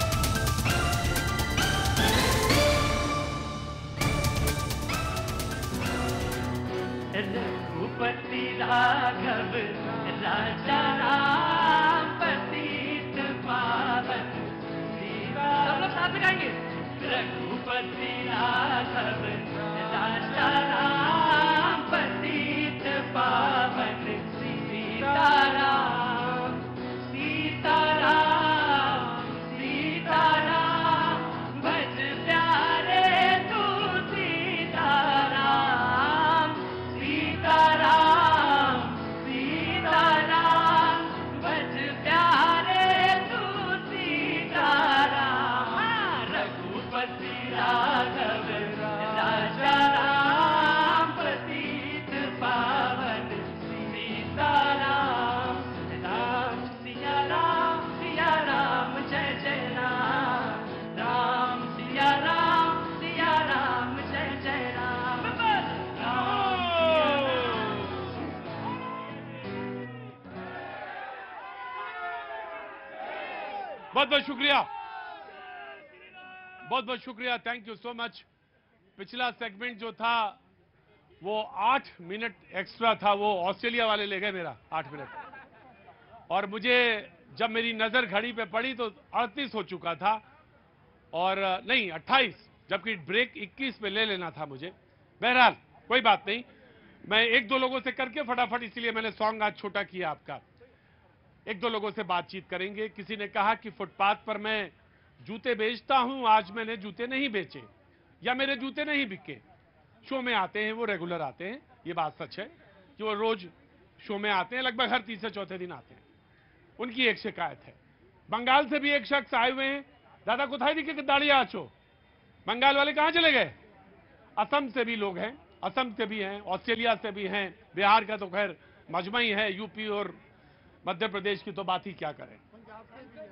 बहुत शुक्रिया, बहुत शुक्रिया, थैंक यू सो मच। पिछला सेगमेंट जो था वो 8 मिनट एक्स्ट्रा था, वो ऑस्ट्रेलिया वाले ले गए मेरा 8 मिनट। और मुझे जब मेरी नजर घड़ी पे पड़ी तो 38 हो चुका था, और नहीं 28, जबकि ब्रेक 21 पे ले लेना था मुझे। बहरहाल कोई बात नहीं, मैं एक दो लोगों से करके फटाफट, इसीलिए मैंने सॉन्ग आज छोटा किया आपका। एक दो लोगों से बातचीत करेंगे। किसी ने कहा कि फुटपाथ पर मैं जूते बेचता हूं, आज मैंने जूते नहीं बेचे या मेरे जूते नहीं बिके। शो में आते हैं, वो रेगुलर आते हैं, ये बात सच है कि वो रोज शो में आते हैं, लगभग हर तीसरे चौथे दिन आते हैं। उनकी एक शिकायत है। बंगाल से भी एक शख्स आए हुए हैं, दादा कोथाई दिखे कि दाढ़ी आचो। बंगाल वाले कहां चले गए? असम से भी लोग हैं, असम से भी हैं, ऑस्ट्रेलिया से भी हैं, बिहार का तो खैर मजमा ही है, यूपी और मध्य प्रदेश की तो बात ही क्या करें,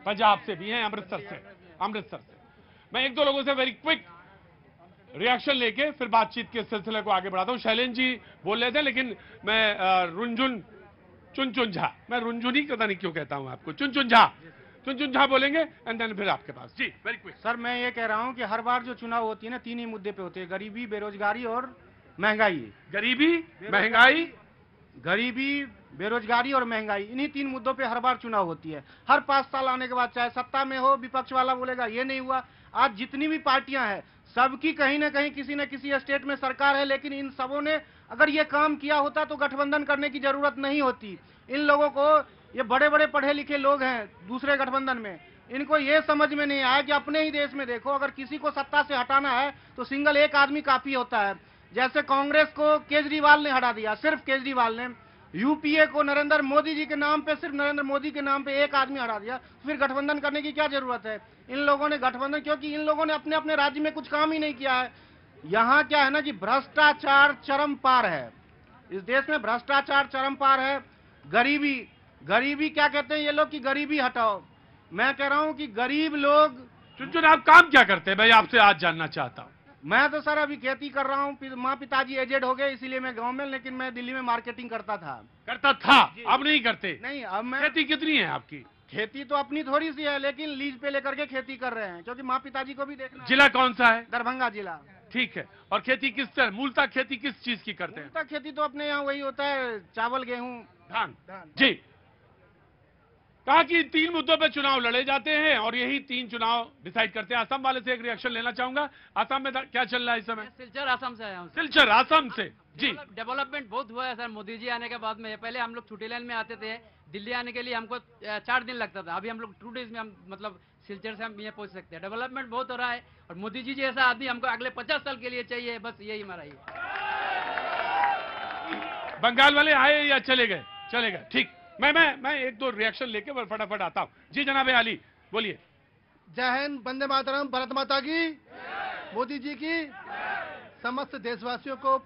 पंजाब से भी हैं, अमृतसर से। मैं एक दो लोगों से वेरी क्विक रिएक्शन लेके फिर बातचीत के सिलसिले को आगे बढ़ाता हूं। शैलेंद्र जी बोल रहे थे, लेकिन मैं चुन झा, मैं रुंझुनी पता नहीं क्यों कहता हूं आपको, चुन झा बोलेंगे एंड देन फिर आपके पास। जी वेरी क्विक। सर मैं ये कह रहा हूं कि हर बार जो चुनाव होती है ना, 3 ही मुद्दे पे होते हैं, गरीबी, बेरोजगारी और महंगाई। गरीबी, बेरोजगारी और महंगाई, इन्हीं 3 मुद्दों पे हर बार चुनाव होती है। हर 5 साल आने के बाद, चाहे सत्ता में हो, विपक्ष वाला बोलेगा ये नहीं हुआ। आज जितनी भी पार्टियां हैं, सबकी कहीं ना कहीं किसी न किसी स्टेट में सरकार है, लेकिन इन सबों ने अगर ये काम किया होता तो गठबंधन करने की जरूरत नहीं होती। इन लोगों को, ये बड़े बड़े पढ़े लिखे लोग हैं दूसरे गठबंधन में, इनको ये समझ में नहीं आया कि अपने ही देश में देखो, अगर किसी को सत्ता से हटाना है तो सिंगल एक आदमी काफी होता है। जैसे कांग्रेस को केजरीवाल ने हटा दिया, सिर्फ केजरीवाल ने। यूपीए को नरेंद्र मोदी जी के नाम पे, सिर्फ नरेंद्र मोदी के नाम पे एक आदमी हटा दिया, फिर गठबंधन करने की क्या जरूरत है? इन लोगों ने गठबंधन, क्योंकि इन लोगों ने अपने अपने राज्य में कुछ काम ही नहीं किया है। यहाँ क्या है ना कि भ्रष्टाचार चरम पार है, इस देश में भ्रष्टाचार चरम पार है। गरीबी क्या कहते हैं ये लोग कि गरीबी हटाओ। मैं कह रहा हूं कि गरीब लोग, चुन आप काम क्या करते हैं भाई, आपसे आज जानना चाहता हूं। मैं तो सर अभी खेती कर रहा हूँ, माँ पिताजी एजेड हो गए इसीलिए मैं गांव में, लेकिन मैं दिल्ली में मार्केटिंग करता था। अब नहीं करते? नहीं, अब मैं। खेती कितनी है आपकी? खेती तो अपनी थोड़ी सी है, लेकिन लीज पे लेकर के खेती कर रहे हैं, क्योंकि माँ पिताजी को भी देखना। जिला कौन सा है? दरभंगा जिला। ठीक है। और खेती किस तरह, मूलतः खेती किस चीज की करते हैं? मूलतः खेती तो अपने यहाँ वही होता है, चावल, गेहूँ, धान। जी, कहा कि 3 मुद्दों पे चुनाव लड़े जाते हैं और यही 3 चुनाव डिसाइड करते हैं। असम वाले से एक रिएक्शन लेना चाहूंगा। असम में क्या चल रहा है इस समय? सिलचर असम से आया हूँ। सिलचर असम से। जी, डेवलपमेंट बहुत हुआ है सर मोदी जी आने के बाद में। पहले हम लोग छुट्टी लाइन में आते थे, दिल्ली आने के लिए हमको 4 दिन लगता था, अभी हम लोग 2 डेज में हम मतलब सिलचर से हम ये पहुंच सकते हैं। डेवलपमेंट बहुत हो रहा है और मोदी जी जैसा आदमी हमको अगले 50 साल के लिए चाहिए, बस यही हमारा ही। बंगाल वाले आए या चले गए? चले गए, ठीक। मैं एक दो रिएक्शन लेके फटाफट आता हूं। जी जनाब अली बोलिए। जय हिंद, वंदे मातरम, भारत माता की, मोदी जी की, समस्त देशवासियों को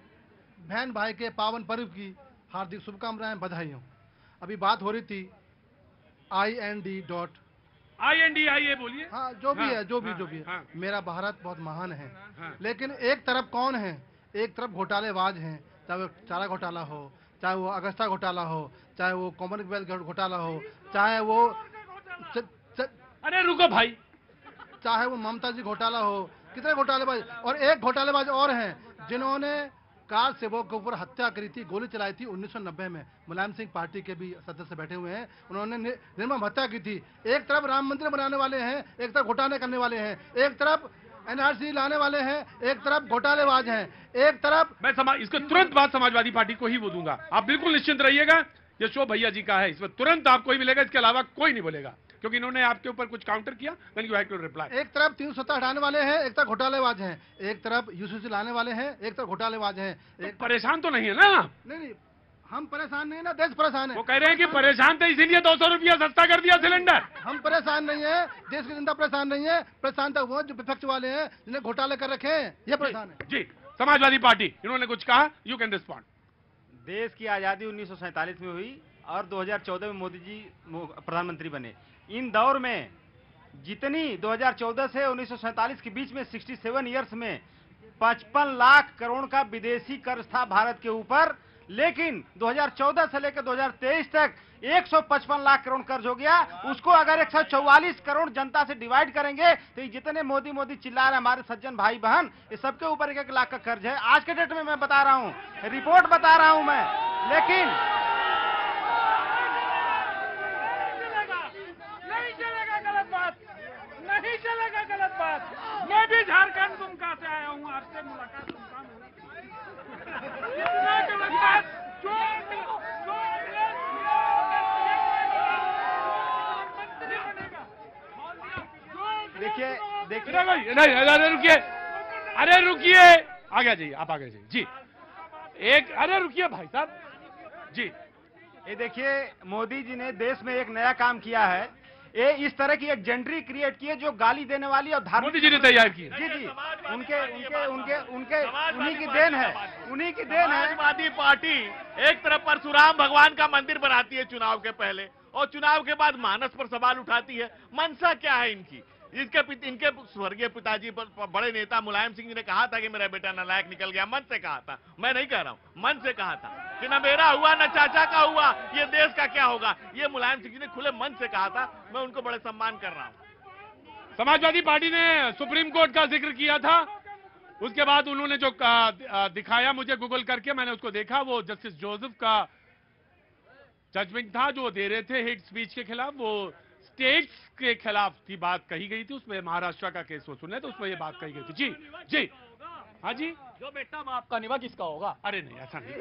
बहन भाई के पावन पर्व की हार्दिक शुभकामनाएं, बधाई हो। अभी बात हो रही थी IND बोलिए। हाँ, जो भी है। मेरा भारत बहुत महान है, लेकिन एक तरफ कौन है? एक तरफ घोटालेबाज हैं, चाहे वो चारा घोटाला हो, चाहे वो अगस्ता घोटाला हो, चाहे वो कॉमनवेल्थ घोटाला हो, चाहे वो अरे रुको भाई, चाहे वो ममता जी घोटाला हो, कितने घोटालेबाज। और एक घोटालेबाज और हैं जिन्होंने कार सेवक के ऊपर हत्या करी थी, गोली चलाई थी 1990 में। मुलायम सिंह पार्टी के भी सदस्य बैठे हुए हैं, उन्होंने निर्मम हत्या की थी। एक तरफ राम मंदिर बनाने वाले हैं, एक तरफ घोटाले करने वाले हैं, एक तरफ NRC लाने वाले हैं, एक तरफ घोटालेबाज हैं, एक तरफ। मैं इसको तुरंत बाद समाजवादी पार्टी को ही वो दूंगा, आप बिल्कुल निश्चिंत रहिएगा। ये शो भैया जी का है, इसमें तुरंत आपको ही मिलेगा, इसके अलावा कोई नहीं बोलेगा, क्योंकि इन्होंने आपके ऊपर कुछ काउंटर किया। Then you have to reply. एक तरफ 370 हटाने वाले हैं, एक तरफ घोटालेबाज हैं, एक तरफ UCC लाने वाले हैं, एक तरफ घोटालेबाज हैं। एक परेशान तो नहीं है ना? नहीं, हम परेशान नहीं है ना, देश परेशान है। वो कह रहे हैं कि परेशान थे इसीलिए 200 रुपया सस्ता कर दिया सिलेंडर। हम परेशान नहीं है, देश की जनता परेशान नहीं है, परेशान तो वो जो विपक्ष वाले हैं जिन्हें घोटाले कर रखे हैं, ये परेशान है। जी, समाजवादी पार्टी, इन्होंने कुछ कहा, यू कैन रिस्पॉन्ड। देश की आजादी 1947 में हुई और 2014 में मोदी जी प्रधानमंत्री बने। इन दौर में जितनी 2014 से 1947 के बीच में 67 ईयर्स में 55 लाख करोड़ का विदेशी कर्ज था भारत के ऊपर, लेकिन 2014 से लेकर 2023 तक 155 लाख करोड़ कर्ज हो गया। उसको अगर 144 करोड़ जनता से डिवाइड करेंगे तो ये जितने मोदी मोदी चिल्ला रहे हमारे सज्जन भाई बहन, ये सबके ऊपर 1-1 लाख का कर्ज है आज के डेट में। मैं बता रहा हूँ, रिपोर्ट बता रहा हूँ मैं। लेकिन नहीं चलेगा गलत बात। मैं भी झारखंड दुमका से आया हूँ, आपसे मुलाकात दुमका में गलत बात देखिए नहीं, अरे रुकिए, आगे जाइए, आप आगे जाइए जी। अरे रुकिए भाई साहब जी। ये देखिए, मोदी जी ने देश में एक नया काम किया है। ये इस तरह की एक जेंट्री क्रिएट की है जो गाली देने वाली और धार्मिक मोदी जी ने तैयार की। जी जी, उन्हीं की देन है, उन्हीं की देन है। समाजवादी पार्टी एक तरफ परशुराम भगवान का मंदिर बनाती है चुनाव के पहले, और चुनाव के बाद मानस पर सवाल उठाती है। मंशा क्या है इनकी? इनके स्वर्गीय पिताजी बड़े नेता मुलायम सिंह जी ने कहा था कि मेरा बेटा नालायक निकल गया। मन से कहा था, मैं नहीं कह रहा हूं, मन से कहा था कि न मेरा हुआ न चाचा का हुआ, ये देश का क्या होगा। ये मुलायम सिंह जी ने खुले मन से कहा था। मैं उनको बड़े सम्मान कर रहा हूं। समाजवादी पार्टी ने सुप्रीम कोर्ट का जिक्र किया था, उसके बाद उन्होंने जो दिखाया मुझे गूगल करके, मैंने उसको देखा, वो जस्टिस जोसेफ का जजमेंट था जो दे रहे थे हेट स्पीच के खिलाफ। वो स्टेट्स के खिलाफ की बात कही गई थी, उसमें महाराष्ट्र का केस वो सुने तो उसमें ये बात कही गई थी। जी जी, हाँ जी। जो बेटा बाप का निभा किसका होगा? अरे नहीं, ऐसा नहीं।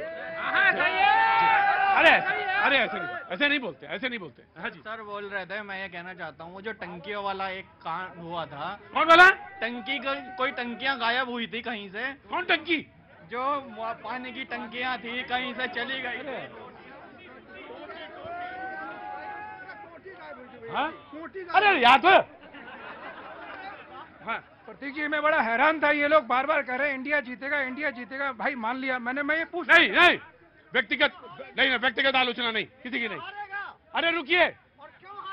अरे ऐसे नहीं बोलते, ऐसे नहीं बोलते। हाँ जी सर बोल रहे थे, मैं ये कहना चाहता हूँ, वो जो टंकियों वाला एक कांड हुआ था। कौन वाला? टंकी कोई टंकियां गायब हुई थी कहीं से। कौन टंकी? जो पानी की टंकियां थी कहीं से चली गई। हाँ? अरे याद है? हाँ, प्रतीक जी, मैं बड़ा हैरान था, ये लोग बार बार कह रहे हैं इंडिया जीतेगा, इंडिया जीतेगा। भाई मान लिया मैंने, मैं ये पूछ नहीं, व्यक्तिगत आलोचना नहीं, किसी की नहीं। अरे रुकिए,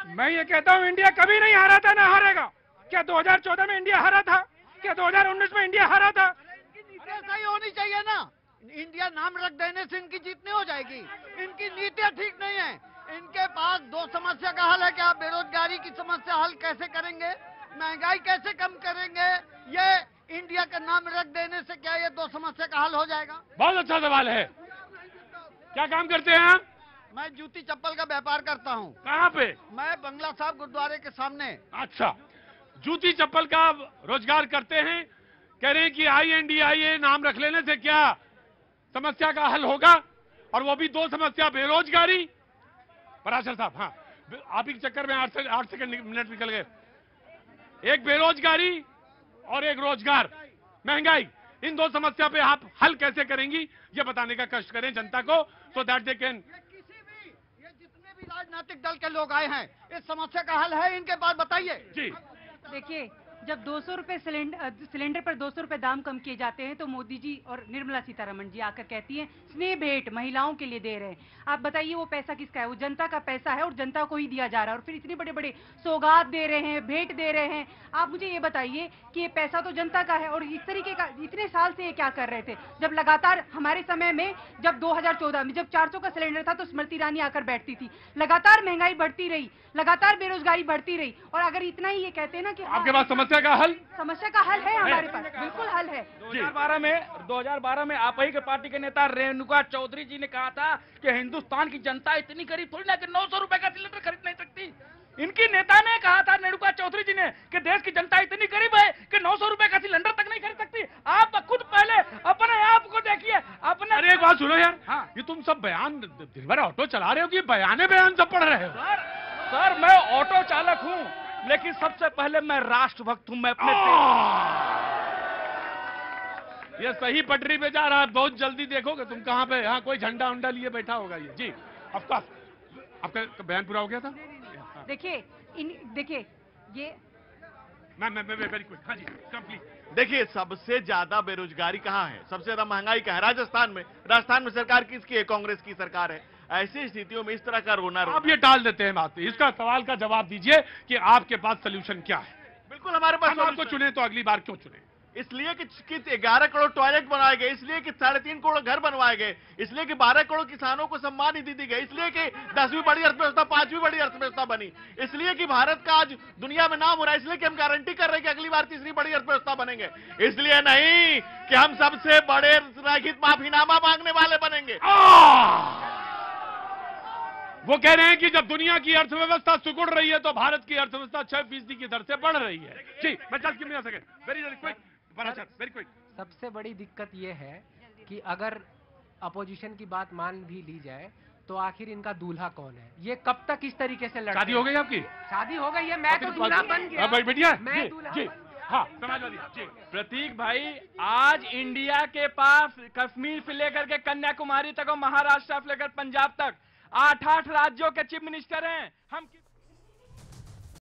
मैं ये कहता हूँ इंडिया कभी नहीं हारा था, ना हारेगा। क्या 2014 में इंडिया हारा था? क्या 2019 में इंडिया हारा था? ऐसा ही होनी चाहिए ना। इंडिया नाम रख देने से इनकी जीत नहीं हो जाएगी। इनकी नीतियाँ ठीक नहीं है। इनके पास दो समस्या का हल है। क्या बेरोजगारी की समस्या हल कैसे करेंगे, महंगाई कैसे कम करेंगे? ये इंडिया का नाम रख देने से क्या ये दो समस्या का हल हो जाएगा? बहुत अच्छा सवाल है। क्या काम करते हैं आप? मैं जूती चप्पल का व्यापार करता हूँ। कहाँ पे? मैं बंगला साहब गुरुद्वारे के सामने। अच्छा, जूती चप्पल का रोजगार करते हैं। कह रहे हैं कि INDIA नाम रख लेने से क्या समस्या का हल होगा, और वो भी दो समस्या, बेरोजगारी। पराशर साहब, हाँ, आप ही के चक्कर में 8 मिनट निकल गए। एक बेरोजगारी और एक रोजगार, महंगाई, इन दो समस्या पे आप हल कैसे करेंगी, ये बताने का कष्ट करें जनता को, सो दैट दे कैन। ये जितने भी राजनीतिक दल के लोग आए हैं, इस समस्या का हल है इनके पास, बताइए। जी देखिए, जब 200 रुपए सिलेंडर पर 200 रुपए दाम कम किए जाते हैं तो मोदी जी और निर्मला सीतारमण जी आकर कहती हैं स्नेह भेंट महिलाओं के लिए दे रहे हैं। आप बताइए वो पैसा किसका है? वो जनता का पैसा है और जनता को ही दिया जा रहा है, और फिर इतने बड़े बड़े सौगात दे रहे हैं, भेंट दे रहे हैं। आप मुझे ये बताइए कि ये पैसा तो जनता का है, और इस तरीके का इतने साल से ये क्या कर रहे थे? जब लगातार हमारे समय में, जब 2014 में जब 400 का सिलेंडर था तो स्मृति ईरानी आकर बैठती थी। लगातार महंगाई बढ़ती रही, लगातार बेरोजगारी बढ़ती रही, और अगर इतना ही ये कहते हैं ना कि आपके पास समस्या का हल है हमारे पास, बिल्कुल हल है। 2012 में आप ही के पार्टी के नेता रेणुका चौधरी जी ने कहा था कि हिंदुस्तान की जनता इतनी गरीब थोड़ी ना कि 900 रुपए का सिलेंडर खरीद नहीं सकती। इनकी नेता ने कहा था, रेणुका चौधरी जी ने, कि देश की जनता इतनी गरीब है कि 900 रुपए का सिलेंडर तक नहीं खरीद सकती। आप खुद पहले अपने आप को देखिए, अपने। अरे एक बात सुनो यार, हाँ, ये तुम सब बयान दिन भर ऑटो चला रहे हो कि बयान सब पढ़ रहे हो? सर मैं ऑटो चालक हूँ, लेकिन सबसे पहले मैं राष्ट्रभक्त हूं। मैं अपने ये सही पटरी पे जा रहा है, बहुत जल्दी देखोगे तुम कहां पे। यहाँ कोई झंडा उंडा लिए बैठा होगा ये। जी ऑफकोर्स, आपका बयान पूरा हो गया था। देखिए ये मैं वेरी क्विक। हाँ जी, कंप्लीट। देखिए, सबसे ज्यादा बेरोजगारी कहाँ है, सबसे ज्यादा महंगाई कहाँ है? राजस्थान में। राजस्थान में सरकार किसकी है? कांग्रेस की सरकार है। ऐसी स्थितियों में इस तरह का रोना आप ये टाल देते हैं बात। इसका सवाल का जवाब दीजिए कि आपके पास सोल्यूशन क्या है। बिल्कुल हमारे पास आपको चुने तो अगली बार क्यों चुने? इसलिए कि 11 करोड़ टॉयलेट बनवाए गए, इसलिए कि 3.5 करोड़ घर बनवाए गए, इसलिए कि 12 करोड़ किसानों को सम्मान निधि दी गई, इसलिए कि 10वीं बड़ी अर्थव्यवस्था 5वीं बड़ी अर्थव्यवस्था बनी, इसलिए कि भारत का आज दुनिया में नाम हो रहा है, इसलिए कि हम गारंटी कर रहे हैं कि अगली बार 3री बड़ी अर्थव्यवस्था बनेंगे, इसलिए नहीं कि हम सबसे बड़े रहित माफीनामा मांगने वाले बनेंगे। वो कह रहे हैं कि जब दुनिया की अर्थव्यवस्था सिकुड़ रही है तो भारत की अर्थव्यवस्था 6% की दर से बढ़ रही है। जी, मैं जल्द give me a second, very quick, very quick. सबसे बड़ी दिक्कत ये है कि अगर अपोजिशन की बात मान भी ली जाए तो आखिर इनका दूल्हा कौन है? ये कब तक इस तरीके से लड़ते? शादी हो गई आपकी? शादी हो गई है, मैं तो दूल्हा बन गया। बढ़िया, मैं दूल्हा जी, हाँ, समाजवादी। जी, प्रतीक भाई, आज इंडिया के पास कश्मीर से लेकर के कन्याकुमारी तक और महाराष्ट्र से लेकर पंजाब तक 8 राज्यों के चीफ मिनिस्टर हैं। हम